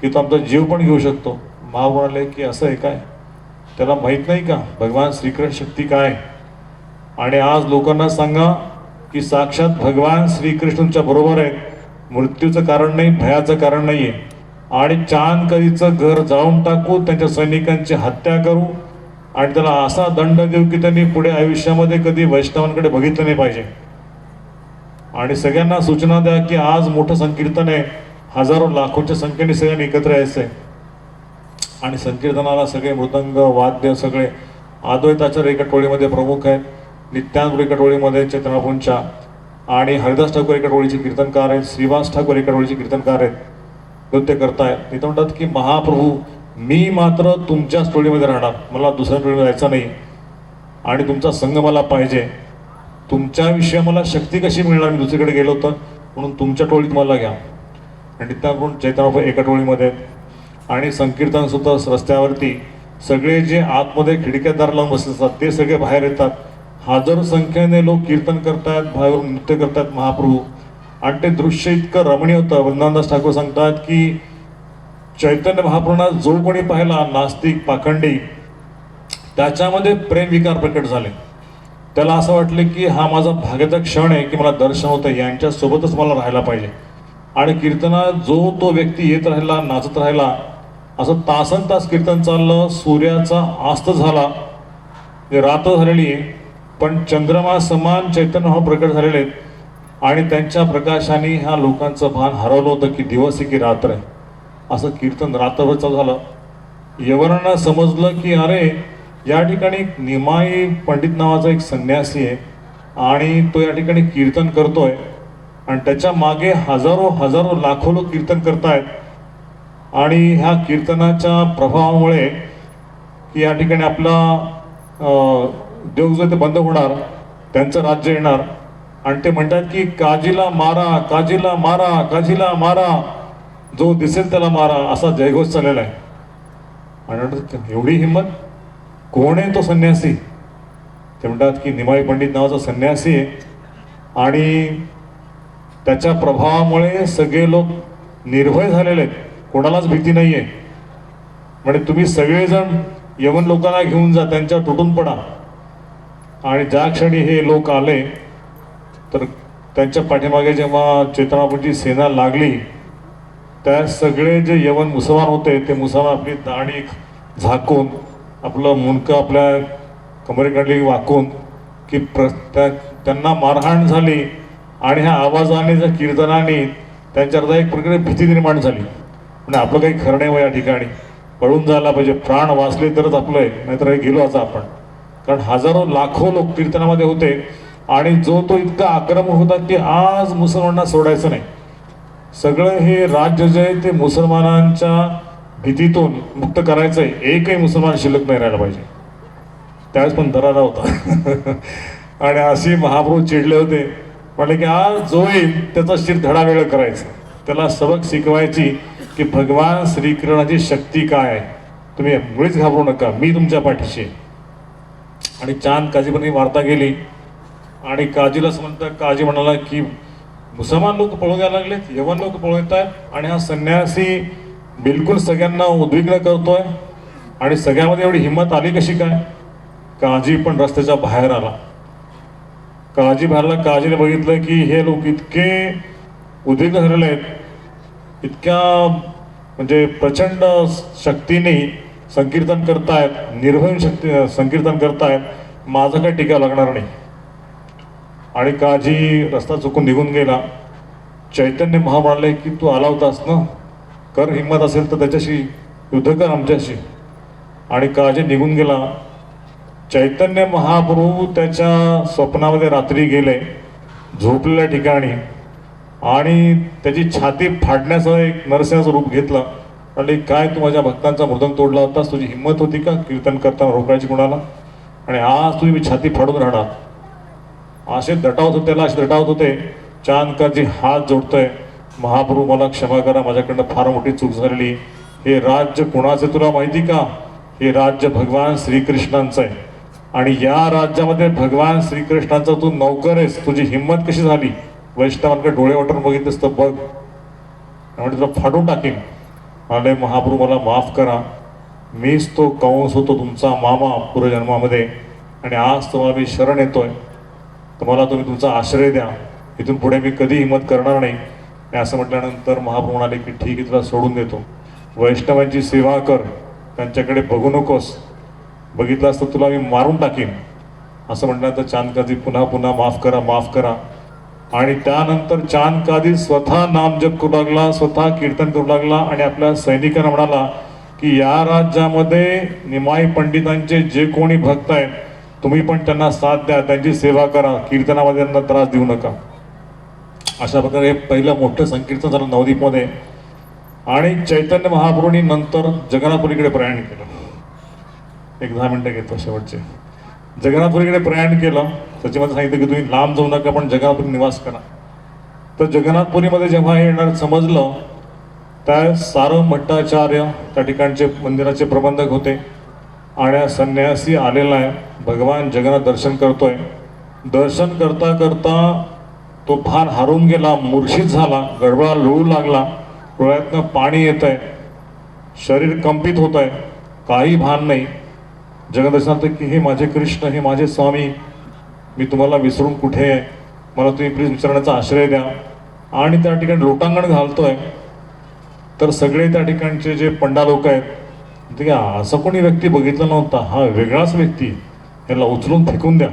S1: की तो आमचा जीव पण घेऊ शकतो. महाप्रभू म्हणाले की असं आहे काय, त्याला माहीत नाही का भगवान श्रीकृष्ण शक्ती काय. आणि आज लोकांना सांगा की साक्षात भगवान श्रीकृष्णच्या बरोबर आहे, मृत्यूचं कारण नाही, भयाचं कारण नाही आहे. आणि चांद कधीचं घर जाळून टाकू, त्यांच्या सैनिकांची हत्या करू आणि त्याला असा दंड देऊ की त्यांनी पुढे आयुष्यामध्ये कधी वैष्णवांकडे बघितलं नाही पाहिजे. आणि सगळ्यांना सूचना द्या की आज मोठं संकीर्तन आहे, हजारो लाखोच्या संख्येने सगळ्यांनी एकत्र यायचं आहे. आणि संकीर्तनाला सगळे मृदंग, वाद्य सगळे अद्वैताचार्य एका टोळीमध्ये प्रमुख आहेत, नित्यानंद एका टोळीमध्ये, चैतन्यप्रभूंच्या, आणि हरिदास ठाकूर एका टोळीचे कीर्तनकार आहेत, श्रीवास ठाकूर एका टोळीचे कीर्तनकार आहेत, नृत्य करतायत. तिथं म्हणतात की महाप्रभू मी मात्र तुमच्याच टोळीमध्ये राहणार, मला दुसऱ्या टोळीमध्ये जायचं नाही आणि तुमचा संघ मला पाहिजे. तुमच्याविषयी मला शक्ती कशी मिळणार, मी दुसरीकडे गेलो होतं म्हणून तुमच्या टोळीत मला घ्या. आणि तिथं आपण चैतन्य एका टोळीमध्ये आहेत. आणि संकीर्तन सुद्धा रस्त्यावरती सगळे जे आतमध्ये खिडक्यादार लावून बसले असतात ते सगळे बाहेर येतात. हजारो संख्येने लोक कीर्तन करतायत, बाहेरून नृत्य करतायत महाप्रभू. आणि ते दृश्य इतकं रमणीय होतं. वृंदावनदास ठाकूर सांगतात की चैतन्य महाप्रभूंना जो कोणी पाहिला नास्तिक पाखंडी त्याच्यामध्ये प्रेम विकार प्रकट झाले. त्याला असं वाटलं की हा माझा भाग्याचा क्षण आहे की मला दर्शन होतं, यांच्यासोबतच मला राहायला पाहिजे. आणि कीर्तनात जो तो व्यक्ती येत राहिला, नाचत राहिला. असं तासन तास कीर्तन चाललं. सूर्याचा अस्त झाला, रात्र झालेली आहे, पण चंद्रमा समान चैतन्य हा प्रकट झालेले आहेत. आणि त्यांच्या प्रकाशाने ह्या लोकांचं भान हरवलं होतं की दिवस आहे की रात्र आहे. असं कीर्तन रात्रभर चालू झालं. यवनांना समजलं की अरे या ठिकाणी निमाई पंडित नावाचा एक संन्यासी आहे आणि तो या ठिकाणी कीर्तन करतोय आणि त्याच्या मागे हजारो हजारो लाखो लोक कीर्तन करतायत. आणि ह्या कीर्तनाच्या प्रभावामुळे की या ठिकाणी आपला उद्योग जो ते बंद होणार, त्यांचं राज्य येणार. आणि ते म्हणतात की काजीला मारा, काजीला मारा, काजीला मारा, जो दिसेल त्याला मारा, असा जयघोष चाललेला आहे. आणि एवढी हिंमत, कोण आहे तो संन्यासी? ते म्हणतात की निमाई पंडित नावाचा संन्यासी आहे आणि त्याच्या प्रभावामुळे सगळे लोक निर्भय झालेले आहेत, कोणालाच भीती नाही आहे. म्हणजे तुम्ही सगळेजण यवन लोकांना घेऊन जा, त्यांच्यावर तुटून पडा. आणि ज्या क्षणी हे लोक आले तर त्यांच्या पाठीमागे जेव्हा चैतन्यप्रभूंची सेना लागली त्या सगळे जे यवन मुसलमान होते ते मुसलमान आपली दाढी झाकून, आपलं मुंडकं आपल्या कमरेकडली वाकून की त्यांना मारहाण झाली. आणि ह्या आवाजाने, ज्या कीर्तनाने त्यांच्या हृदयात एक प्रकारे भीती निर्माण झाली. म्हणजे आपलं काही खरं नाही या ठिकाणी, पळून जायला पाहिजे, प्राण वाचले तरच आपलं आहे, नाहीतर हे गेलो आता आपण. कारण हजारो लाखो लोक कीर्तनामध्ये होते आणि जो तो इतका आक्रमक होता की आज मुसलमानांना सोडायचं नाही. सगळं हे राज्य जे आहे ते मुसलमानांच्या भीतीतून मुक्त करायचं आहे. एकही मुसलमान शिल्लक नाही राहायला पाहिजे. त्यावेळेस पण दरारा होता आणि अशी महाप्रभू चिडले होते. म्हटले की आज जो येईल त्याचा शिर धडा वेळ करायचा, त्याला सबक शिकवायची की भगवान श्रीकृष्णाची शक्ती काय आहे. तुम्ही मुळीच घाबरू नका, मी तुमच्या पाठीशी. आणि चांद काजीपर्यंत वार्ता गेली आणि काजीला म्हणतात, काजी म्हणाला की मुसलमान लोक पळून यायला लागलेत, यवन लोक पळून येत आहेत आणि हा संन्यासी बिलकुल सगळ्यांना उद्विग्न करतोय. आणि सगळ्यामध्ये एवढी हिंमत आली कशी काय? काजी पण रस्त्याच्या बाहेर आला. काजी बाहेरला, काजीने बघितलं की हे लोक इतके उद्विग्न झालेले आहेत, इतक्या म्हणजे प्रचंड शक्तीने संकीर्तन करतायत, निर्भय शक्ती संकीर्तन करतायत, माझं काही टीका लागणार नाही. आणि काजी रस्ता चुकून निघून गेला. चैतन्य महा म्हणाले की तू आला होतास ना, कर, हिंमत असेल तर त्याच्याशी युद्ध कर आमच्याशी. आणि काजी निघून गेला. चैतन्य महाप्रभू त्याच्या स्वप्नामध्ये रात्री गेले झोपलेल्या ठिकाणी आणि त्याची छाती फाडण्याचं एक नरसिंहाचं रूप घेतलं. म्हणजे काय तू माझ्या भक्तांचा मृदंग तोडला होतास, तुझी हिंमत होती का कीर्तन करताना रोखायची कुणाला? आणि आज तुम्ही छाती फाडून राहणार. असे दटावत होते, त्याला असे दटावत होते. चांदकाजी हात जोडतोय, महाप्रभू मला क्षमा करा, माझ्याकडनं फार मोठी चूक झालेली. हे राज्य कुणाचं तुला माहिती का? हे राज्य भगवान श्रीकृष्णांचं आहे आणि या राज्यामध्ये भगवान श्रीकृष्णांचा तू नौकर आहेस. तुझी हिंमत कशी झाली? वैष्णवांकडे डोळे वाटून बघितलेस तर बघ, म्हणजे तुला फाडून टाकेन. आले महाप्रभू मला माफ करा, मीच तो कंस होतो तुमचा मामा पूर्वजन्मामध्ये आणि आज तुम्हाला मी शरण येतोय, तुम्हाला तुम्ही तुमचा आश्रय द्या, इथून पुढे मी कधी हिंमत करणार नाही. असं म्हटल्यानंतर महाप्रभू म्हणाले की ठीक आहे, तुला सोडून देतो, वैष्णवांची सेवा कर, त्यांच्याकडे बघू नकोस, बघितलं असतं तुला मी मारून टाकीन. असं म्हटल्यानंतर चांदकाजी पुन्हा पुन्हा माफ करा, माफ करा. आणि त्यानंतर चांदकाजी स्वतः नामजप करू लागला, स्वतः कीर्तन करू लागला आणि आपल्या सैनिकांना म्हणाला की या राज्यामध्ये निमाई पंडितांचे जे कोणी भक्त आहेत तुम्ही पण त्यांना साथ द्या, त्यांची सेवा करा, कीर्तनामध्ये त्यांना त्रास देऊ नका. अशा प्रकारे पहिलं मोठं संकीर्तन झालं नवदीपमध्ये. आणि चैतन्य महाप्रभूंनी नंतर जगन्नाथपुरीकडे प्रयाण केलं. एक 10 मिनटं घेतो शेवटचे. जगन्नाथपुरीकडे प्रयाण केलं. सचिवांनी सांगितलं की तुम्ही लांब जाऊ नका, पण जगन्नाथपुरी निवास करा. तर जगन्नाथपुरीमध्ये जेव्हा हे येणार समजलं, त्या सारंग भट्टाचार्य त्या ठिकाणचे मंदिराचे प्रबंधक होते. आणि संन्यासी आलेला आहे, भगवान जगन्नाथ दर्शन करतोय. दर्शन करता करता तो भान हारून गेला, मूर्छित झाला, गडबडा लोळू लागला, डोळ्यातनं पाणी येत आहे, शरीर कंपित होत आहे, काही भान नाही. जगदर्शनात की हे माझे कृष्ण, हे माझे स्वामी, मी तुम्हाला विसरून कुठे आहे, मला तुम्ही प्लीज विचारण्याचा आश्रय द्या. आणि त्या ठिकाणी लोटांगण घालतोय. तर सगळे त्या ठिकाणचे जे पंडा लोक आहेत ते असं कोणी व्यक्ती बघितला नव्हता, हा वेगळाच व्यक्ती, याला उचलून फेकून द्या.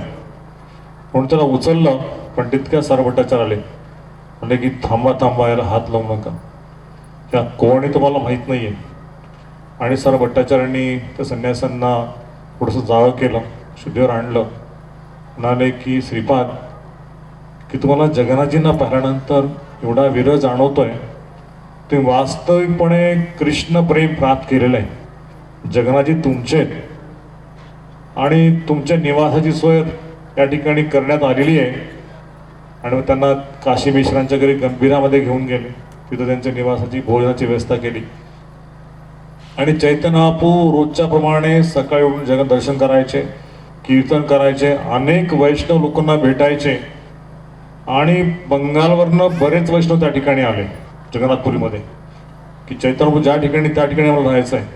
S1: म्हणून त्याला उचललं. पण तितक्या सारभट्टाचार्य आले, म्हणजे की थांबा थांबा, याला हात लावू नका, या कोण आहे तुम्हाला माहीत नाही आहे. आणि सारभट्टाचार्यांनी त्या संन्यासांना थोडंसं जावं केलं, शुद्धीवर आणलं. म्हणाले की श्रीपाद, की तुम्हाला जगन्नाथजींना पाहिल्यानंतर एवढा विरह जाणवतोय, तुम्ही वास्तविकपणे कृष्ण प्रेम प्राप्त केलेलं आहे. जगन्नाथजी तुमचे आहेत आणि तुमच्या निवासाची सोय या ठिकाणी करण्यात आलेली आहे. आणि मग त्यांना काशी मिश्रांच्या घरी गंभीरामध्ये घेऊन गेले. तिथं त्यांच्या निवासाची भोजनाची व्यवस्था केली. आणि चैतन्य बापू रोजच्या प्रमाणे सकाळी उठून जगत दर्शन करायचे, कीर्तन करायचे, अनेक वैष्णव लोकांना भेटायचे. आणि बंगालवरनं बरेच वैष्णव त्या ठिकाणी आले जगन्नाथपुरीमध्ये, की चैतन्य बापू ज्या ठिकाणी त्या ठिकाणी आम्हाला राहायचं आहे.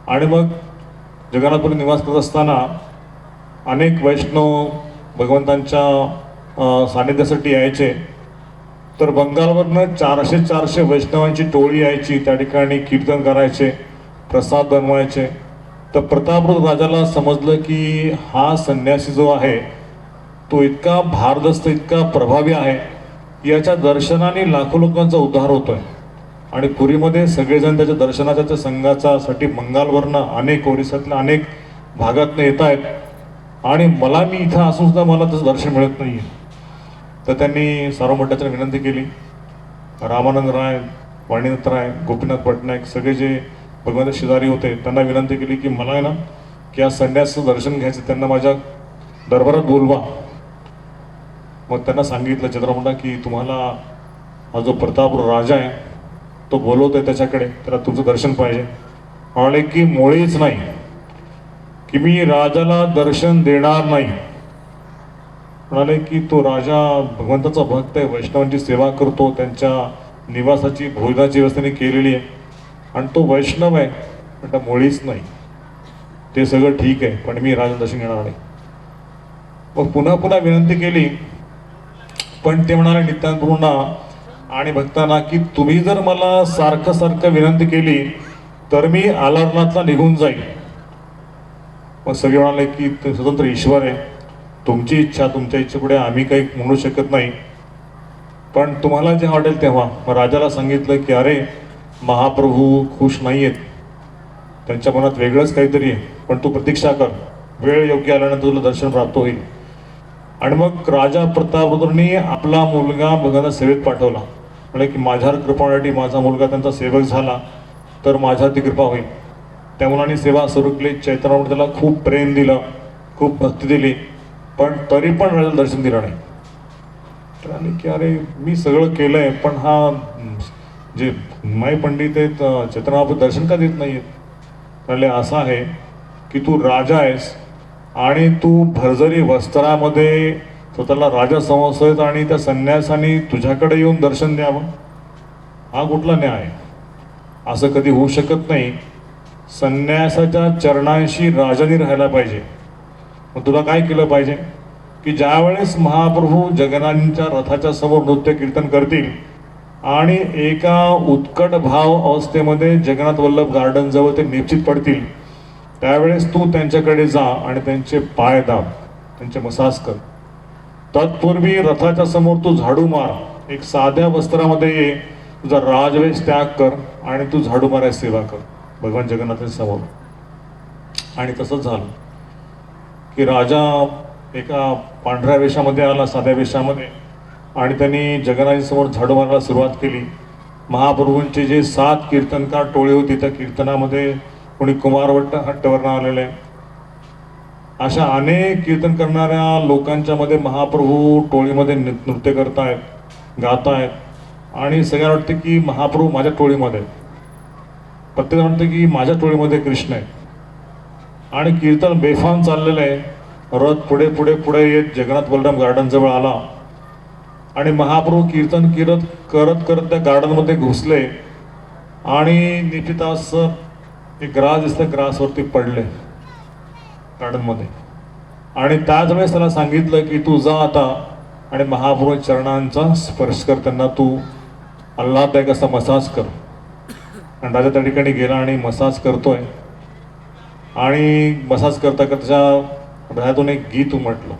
S1: आणि मग जगन्नाथपुरी निवास करत असताना अनेक वैष्णव भगवंतांच्या सानिध्यासाठी यायचे. तर बंगालवरनं 400 वैष्णवांची टोळी यायची, त्या ठिकाणी कीर्तन करायचे, प्रसाद बनवायचे. तर प्रतापरुद्र राजाला समजलं की हा संन्यासी जो आहे तो इतका भारदस्त, इतका प्रभावी आहे, याच्या दर्शनाने लाखो लोकांचा उद्धार होतोय. आणि पुरीमध्ये सगळेजण त्याच्या दर्शनाच्या, त्या संघासाठी बंगालवरनं, अनेक ओरिसातल्या अनेक भागातनं येत आहेत. आणि मला, मी इथं असून सुद्धा मला त्याचं दर्शन मिळत नाही आहे. तर त्यांनी सारंग भट्टाचार्य विनंती केली. रामानंद राय, वाणीनाथ राय, गोपीनाथ पटनायक, सगळे जे भगवंत शेजारी होते, त्यांना विनंती केली की मला आहे ना की या संन्यासाचं दर्शन घ्यायचं, त्यांना माझ्या दरबारात बोलवा. मग त्यांना सांगितलं चित्रपटा की तुम्हाला हा जो प्रतापरुद्र राजा आहे तो बोलवतोय त्याच्याकडे, त्याला तुमचं दर्शन पाहिजे. म्हणाले की मुळीच नाही, की मी राजाला दर्शन देणार नाही. म्हणाले की तो राजा भगवंताचा भक्त आहे, वैष्णवांची सेवा करतो, त्यांच्या निवासाची भोजनाची व्यवस्था केलेली आहे, आणि तो वैष्णव आहे. म्हणता मुळीच नाही, ते सगळं ठीक आहे, पण मी राजा दर्शन घेणार नाही. मग पुन्हा पुन्हा विनंती केली. पण ते म्हणाले नित्यानंद आणि भक्तांना की तुम्ही जर मला सारखं सारखं विनंती केली तर मी अलारनाथला निघून जाईल. मग सगळे म्हणाले की स्वतंत्र ईश्वर आहे, तुमची इच्छा, तुमच्या इच्छेपुढे आम्ही काही म्हणू शकत नाही, पण तुम्हाला जे वाटेल तेव्हा. मग राजाला सांगितलं की अरे महाप्रभू खुश नाही आहेत, त्यांच्या मनात वेगळंच काहीतरी आहे, पण तू प्रतीक्षा कर, वेळ योग्य आल्यानंतर तुला दर्शन प्राप्त होईल. आणि मग राजा प्रतापरुद्रांनी आपला मुलगा भगवान सेवेत पाठवला. म्हणजे की माझ्यावर कृपा होण्यासाठी माझा मुलगा त्यांचा सेवक झाला तर माझ्यावरती कृपा होईल. त्या मुलांनी सेवा सुरू केली. चैतन्य त्याला खूप प्रेम दिलं, खूप भक्ती दिली, पण तरी पण राजाला दर्शन दिलं नाही. तर आणि की अरे मी सगळं केलं आहे, पण हा जे माई पंडित आहेत चैतन्य दर्शन का देत नाही आहेत. म्हणाले असं आहे की तू राजा आहेस आणि तू भरजरी वस्त्रामध्ये स्वतःला राजा समजतोय आणि त्या संन्यासाने तुझ्याकडे येऊन दर्शन द्यावं, हा कुठला न्याय? असं कधी होऊ शकत नाही. संन्यासाच्या चरणांशी राजाने राहायला पाहिजे. मग तुला काय केलं पाहिजे की ज्यावेळेस महाप्रभू जगन्नाथांच्या रथाच्या समोर नृत्य कीर्तन करतील आणि एका उत्कट भाव अवस्थेमध्ये जगन्नाथ वल्लभ गार्डन जवळ ते निश्चित पडतील, त्यावेळेस तू त्यांच्याकडे जा आणि त्यांचे पाय दाब, त्यांचे मसाज कर. तत्पूर्वी रथाच्या समोर तू झाडू मार, एक साध्या वस्त्रामध्ये ये, तुझा राजवेश त्याग कर आणि तू झाडू मारायची सेवा कर भगवान जगन्नाथांच्या समोर. आणि तसंच झालं की राजा एका पांढऱ्या वेशामध्ये आला, साध्या वेशामध्ये, आणि त्यांनी जगन्नाथांसमोर झाडू मारायला सुरुवात केली. महाप्रभूंचे जे 7 कीर्तनकार टोळी होती त्या कीर्तनामध्ये कोणी कुमारवट्ट हट्टवर्ण आलेले आहे. अशा अनेक कीर्तन करणाऱ्या लोकांच्या मध्ये महाप्रभू टोळीमध्ये नृत्य करतायत, गातायत आणि सगळ्यांना वाटतं की महाप्रभू माझ्या टोळीमध्ये, प्रत्येकाला वाटतं की माझ्या टोळीमध्ये कृष्ण आहे. आणि कीर्तन बेफाम चाललेलं आहे. रथ पुढे पुढे पुढे येत जगन्नाथ बलराम गार्डनजवळ आला आणि महाप्रभू कीर्तन करत करत त्या गार्डनमध्ये घुसले आणि निश्चितच एक ग्रास दिसतं, ग्रासवरती पडले गार्डनमध्ये. आणि त्याच वेळेस त्याला सांगितलं की तू जा आता आणि महाप्रभू चरणांचा स्पर्श कर, त्यांना तू आल्हाददायक असा मसाज कर. आणि राजा त्या ठिकाणी गेला आणि मसाज करतोय आणि मसाज करता करता हृदयातून एक गीत उमटलं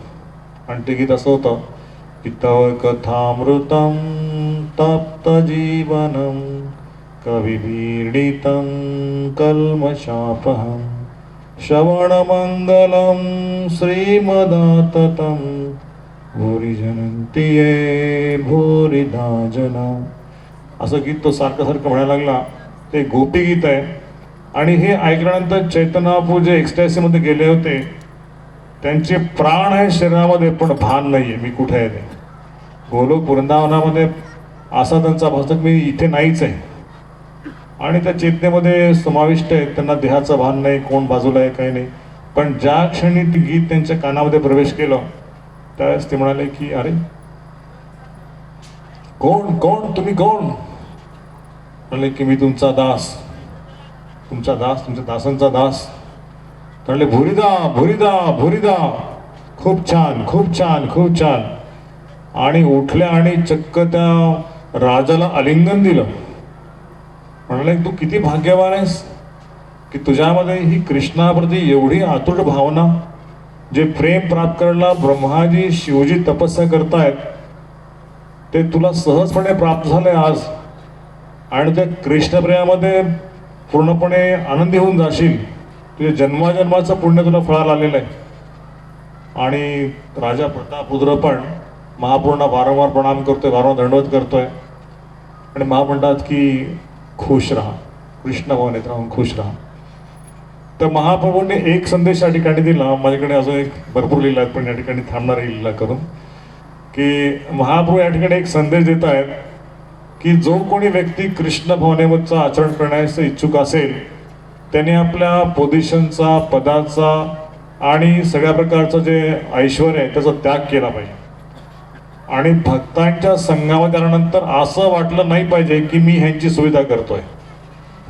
S1: आणि ते गीत असं होतं की तव कथामृतं तप्त जीवनं कविवीडितं कल्मषापहं श्रवणमंगलं श्रीमदाततं भूरि जनन्ति ये भूरिधा जना. असं गीत तो सारखं सारखं म्हणायला लागला. ते गोपी गीत आहे. आणि हे ऐकल्यानंतर चैतन्यप्रभू जे एक्स्टॅसीमध्ये गेले होते त्यांचे प्राण आहे शरीरामध्ये पण भान नाही आहे मी कुठे आहे ते. गोलोक वृंदावनामध्ये असा त्यांचा भासक मी इथे नाहीच आहे आणि त्या चेतनेमध्ये समाविष्ट आहे. त्यांना देहाचं भान नाही, कोण बाजूला आहे काही नाही. पण ज्या क्षणी ते गीत त्यांच्या कानामध्ये प्रवेश केलं त्यावेळेस ते म्हणाले की अरे कोण कोण तुम्ही कोण. म्हणाले की मी तुमचा दास, तुमचा दास, तुमच्या दासांचा दास. म्हणाले भुरीदा भुरीदा भुरीदा, खूप छान खूप छान खूप छान. आणि उठल्या आणि चक्क त्या राजाला आलिंगन दिलं. म्हणाले तू किती भाग्यवान आहेस की तुझ्यामध्ये ही कृष्णाप्रती एवढी आतुर भावना, जे प्रेम प्राप्त करायला ब्रह्माजी शिवजी तपस्या करतायत ते तुला सहजपणे प्राप्त झालंय आज. आणि त्या कृष्णप्रेमामध्ये पूर्णपणे आनंदी होऊन जाशील. तुझ्या जन्माजन्माचं पुण्य तुला फळाला आलेलं आहे. आणि राजा प्रतापरुद्र पण महाप्रभूंना वारंवार प्रणाम करतोय, वारंवार दंडवत करतोय आणि महा म्हणतात की खुश राहा, कृष्ण भवनेत राहून खुश राहा. तर महाप्रभूंनी एक संदेश या ठिकाणी दिला. माझ्याकडे अजून एक भरपूर लिहिला आहे पण या ठिकाणी थांबणार आहे लिहिला करून की महाप्रभू या ठिकाणी एक संदेश देत आहेत की जो कोणी व्यक्ती कृष्ण भावनेवरचं आचरण करण्याचं इच्छुक असेल त्याने आपल्या पोझिशनचा, पदाचा आणि सगळ्या प्रकारचं जे ऐश्वर आहे त्याचा त्याग केला पाहिजे. आणि भक्तांच्या संघामध्ये आल्यानंतर असं वाटलं नाही पाहिजे की मी ह्यांची सुविधा करतोय,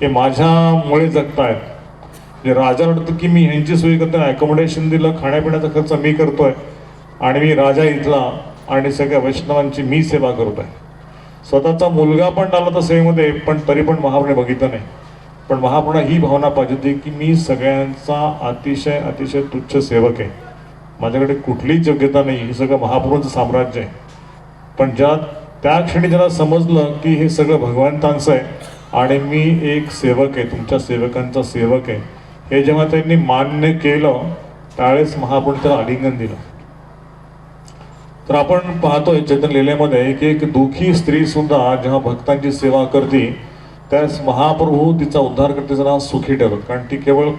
S1: हे माझ्यामुळे जगतायत. म्हणजे राजा वाटतं की मी ह्यांची सोयी करतोय, अकोमोडेशन दिलं, खाण्यापिण्याचा खर्च मी करतोय आणि मी राजा इथला आणि सगळ्या वैष्णवांची मी सेवा करतोय. स्वतःचा मुलगा पण आला तर सेवेमध्ये पण तरी पण महाप्रभूने बघितलं नाही. पण महाप्रभूंना ही भावना पाहिजे होती की मी सगळ्यांचा अतिशय अतिशय तुच्छ सेवक आहे, माझ्याकडे कुठलीच योग्यता नाही, हे सगळं महाप्रभूंचं साम्राज्य आहे. पण त्या क्षणी ज्याला समजलं की हे सगळं भगवंतांचं आहे आणि मी एक सेवक आहे, तुमच्या सेवकांचा सेवक आहे, हे जेव्हा त्यांनी मान्य केलं त्यावेळेस महाप्रभूंनी त्याला आलिंगन दिलं. तर आपण पाहतोय चैतन्य लीलेमध्ये की एक दुःखी स्त्री सुद्धा जेव्हा भक्तांची सेवा करते त्यावेळेस महाप्रभू तिचा उद्धार करते, जरा सुखी ठेवत. कारण ती केवळ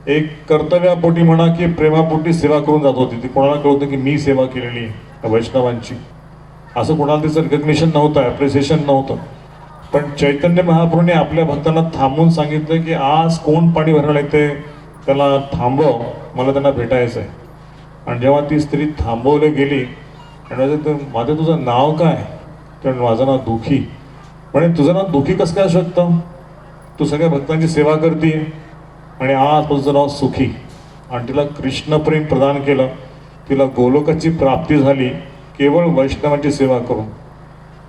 S1: एक कर्तव्यापोटी म्हणा की प्रेमापोटी सेवा करून जात होती. ती कोणाला कळतं की मी सेवा केलेली आहे वैष्णवांची, असं कोणाला तिचं रिकग्निशन नव्हतं, ॲप्रिसिएशन नव्हतं. पण चैतन्य महाप्रभूने आपल्या भक्तांना थांबवून सांगितलं की आज कोण पाणी भरायला येते त्याला थांबव, मला त्यांना भेटायचं आहे. आणि जेव्हा ती स्त्री थांबवली गेली आणि माझं तुझं नाव काय, तर माझं नाव दुःखी. म्हणे तुझं नाव दुःखी कसं काय शकतं, तू सगळ्या भक्तांची सेवा करते आणि आज तुझं नाव सुखी. आणि तिला कृष्णप्रेम प्रदान केलं, तिला गोलोकाची प्राप्ती झाली केवळ वैष्णवांची सेवा करून.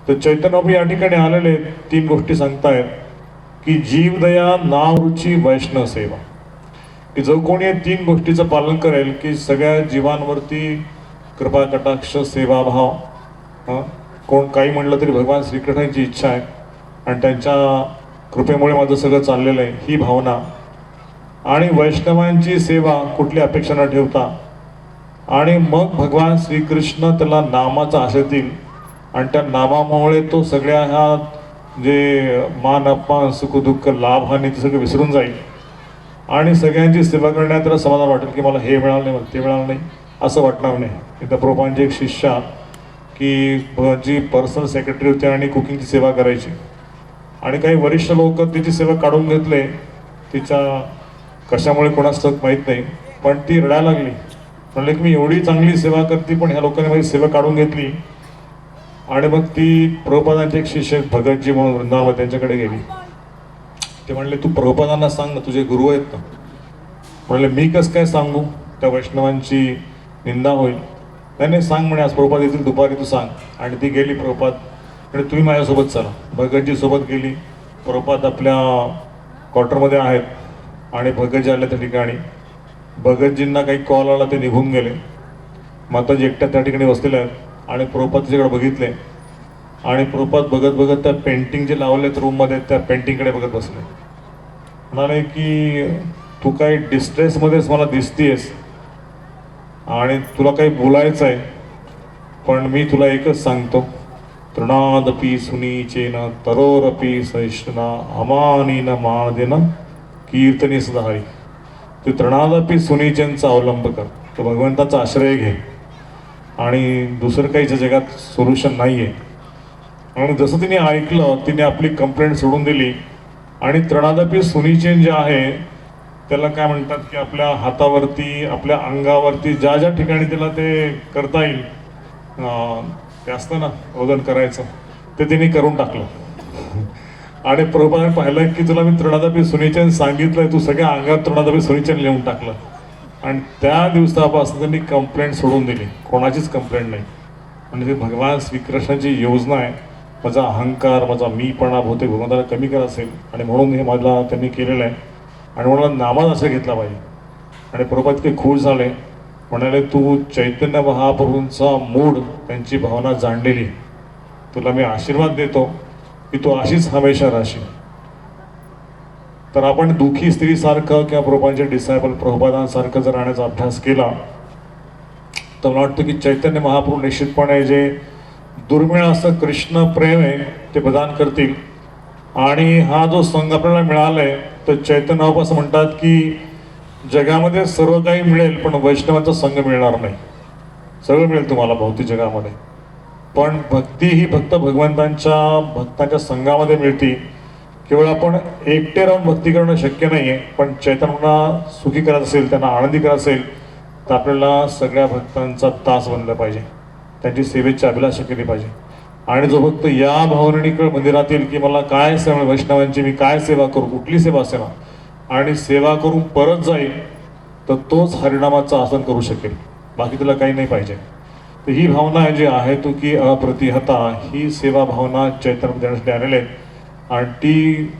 S1: तर चैतन्यप्रभू या ठिकाणी आलेले 3 गोष्टी सांगतायत की जीवदया, नामरुची, वैष्णव सेवा. की जो कोणी या 3 गोष्टीचं पालन करेल की सगळ्या जीवांवरती कृपा कटाक्ष सेवाभाव, कोण काही म्हणलं तरी भगवान श्रीकृष्णांची इच्छा आहे आणि त्यांच्या कृपेमुळे माझं सगळं चाललेलं आहे ही भावना, आणि वैष्णवांची सेवा कुठली अपेक्षा न ठेवता, आणि मग भगवान श्रीकृष्ण त्याला नामाचा आशय देईल आणि त्या नामामुळे तो सगळ्या ह्या जे मान अपमान सुख दुःख लाभ हानी ते सगळं विसरून जाईल आणि सगळ्यांची सेवा करण्यात त्याला समाधान वाटेल की मला हे मिळालं नाही, मला ते मिळालं नाही असं वाटणार नाही. एकदा प्रभुपादांची एक शिष्या की जी पर्सनल सेक्रेटरी होती आणि कुकिंगची सेवा करायची आणि काही वरिष्ठ लोक तिची सेवा काढून घेतले. तिच्या कशामुळे कोणास ठाऊक माहीत नाही, पण ती रडायला लागली. म्हणले की मी एवढी चांगली सेवा करते पण ह्या लोकांनी माझी सेवा काढून घेतली. आणि मग ती प्रभुपादांचे एक शिष्य भगतजी म्हणून वृंदावन त्यांच्याकडे गेली. ते म्हणले तू प्रभुपादांना सांग ना, तुझे गुरु आहेत ना. म्हणले मी कसं काय सांगू, त्या वैष्णवांची निंदा होईल. नाही सांग म्हणे, आज प्रभुपाद येतील दुपारी, तू सांग. आणि ती गेली प्रभुपाद म्हणजे तुम्ही माझ्यासोबत चला. भगतजी सोबत गेली. प्रभुपाद आपल्या क्वार्टरमध्ये आहेत आणि भगतजी आले त्या ठिकाणी. भगतजींना काही कॉल आला, ते निघून गेले. माताजी एकट्या त्या ठिकाणी बसलेल्या आहेत आणि प्रभुपाद तिच्याकडे बघितले आणि प्रभुपाद बघत बघत त्या पेंटिंग जे लावलेत रूममध्ये त्या पेंटिंगकडे बघत बसले. म्हणाले की तू काही डिस्ट्रेसमध्येच मला दिसतीयस आणि तुला काही बोलायचं आहे, पण मी तुला एकच सांगतो, तृणादपि सुनीचेन तरोरपि सहिष्णुना अमानीन मानदेन कीर्तनी सदाहरी. तू तृणादपि सुनीचेनचा अवलंब कर, तो भगवंताचा आश्रय घे आणि दुसरं काहीच्या जगात सोल्युशन नाही आहे. आणि जसं तिने ऐकलं, तिने आपली कंप्लेंट सोडून दिली आणि तृणादपि सुनीचेन जे आहे त्याला काय म्हणतात की आपल्या हातावरती, आपल्या अंगावरती ज्या ज्या ठिकाणी त्याला ते करता येईल, ते असतं ना वजन करायचं, ते तिने करून टाकलं. आणि प्रभुपादाने पाहिलं की तुला मी तृणादपि सुनीचेन सांगितलंय, तू सगळ्या अंगात तृणादपि सुनीचेन लिहून टाकलं. आणि त्या दिवसापासून त्यांनी कंप्लेंट सोडून दिली, कोणाचीच कंप्लेंट नाही. म्हणजे भगवान श्रीकृष्णाची योजना आहे, माझा अहंकार, माझा मीपणा बहुतेक भगवंताला कमी करा असेल आणि म्हणून हे मला त्यांनी केलेलं आहे आणि मला नामात असं घेतला पाहिजे. आणि प्रभुपाद इतके खुश झाले. म्हणाले तू चैतन्य महाप्रभूंचा मूड, त्यांची भावना जाणलेली, तुला मी आशीर्वाद देतो की तू अशीच हमेशा राहशील. तर आपण दुःखी स्त्रीसारखं किंवा प्रभुपादांचे डिसायबल प्रभुपादांसारखं जर राहण्याचा अभ्यास केला तर मला वाटतं की चैतन्य महाप्रभू निश्चितपणे जे दुर्मिळ असं कृष्ण प्रेम आहे ते प्रदान करतील. आणि हा जो संघ आपल्याला मिळाला आहे तर चैतन्य महाप्रभू असं म्हणतात की जगामध्ये सर्व काही मिळेल पण वैष्णवांचा संघ मिळणार नाही. सगळं मिळेल तुम्हाला भौतिक जगामध्ये, पण भक्ती ही फक्त भक्तांच्या संघामध्ये मिळते. केवळ आपण एकटे राहून भक्ती करणं शक्य नाही आहे, पण चैतन्यांना सुखी करायचं असेल, त्यांना आनंदी करायचं असेल तर आपल्याला सगळ्या भक्तांचा तास बनला पाहिजे, त्यांची सेवेची अभिलाषा केली पाहिजे. आणि जो भक्त या भावनेकडे मंदिरात येईल की मला काय सेवा, वैष्णवांची मी काय सेवा करू, कुठली सेवा असेल आणि सेवा करून परत जाईल तर तोच हरिनामाचं आसन करू शकेल, बाकी तुला काही नाही पाहिजे. तर ही भावना जी आहे तो की अप्रतिहता, ही सेवा भावना चैतन्य देण्यासाठी आलेले आहेत आणि ती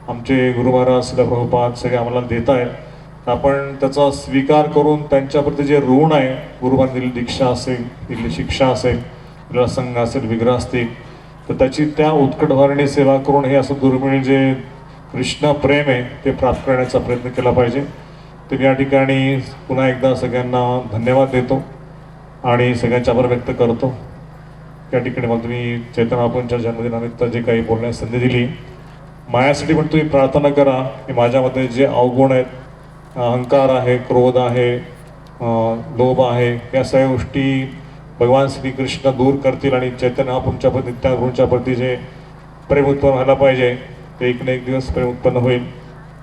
S1: आमचे गुरु महाराज श्रील प्रभुपाद सगळे आम्हाला देत आहेत. आपण त्याचा स्वीकार करून त्यांच्याप्रती जे ऋण आहे, गुरुबांनी दिलेली दीक्षा असेल, दिलेली शिक्षा असेल, दिलेला संघ असेल, विग्रह असतील, तर त्याची त्या उत्कट भावनेने सेवा करून हे असं दुर्मिळ जे कृष्ण प्रेम आहे ते प्राप्त करण्याचा प्रयत्न केला पाहिजे. तर या ठिकाणी पुन्हा एकदा सगळ्यांना धन्यवाद देतो आणि सगळ्यांचे आभार व्यक्त करतो. त्या ठिकाणी मला तुम्ही चैतन्य महाप्रभूंच्या जन्मदिनानिमित्त जे काही बोलण्याची संधी दिली, माझ्यासाठी पण तुम्ही प्रार्थना करा की माझ्यामध्ये जे अवगुण आहेत, अहंकार आहे, क्रोध आहे, लोभ आहे, या सगळ्या गोष्टी भगवान श्रीकृष्ण दूर करतील आणि चैतन्य महाप्रभूंच्या प्रती, त्या गुरूंच्या प्रती जे प्रेम उत्पन्न व्हायला पाहिजे ते एक ना एक दिवस प्रेम उत्पन्न होईल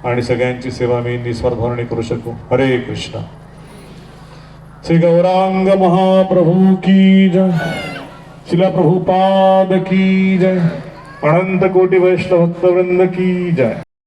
S1: आणि सगळ्यांची सेवा मी निस्वार्थ भावनेने करू शकू. हरे कृष्ण. श्री गौरांग महाप्रभू की जय. श्रील प्रभुपाद की जय. अनंत कोटि वैष्णव भक्तवृंद की जय.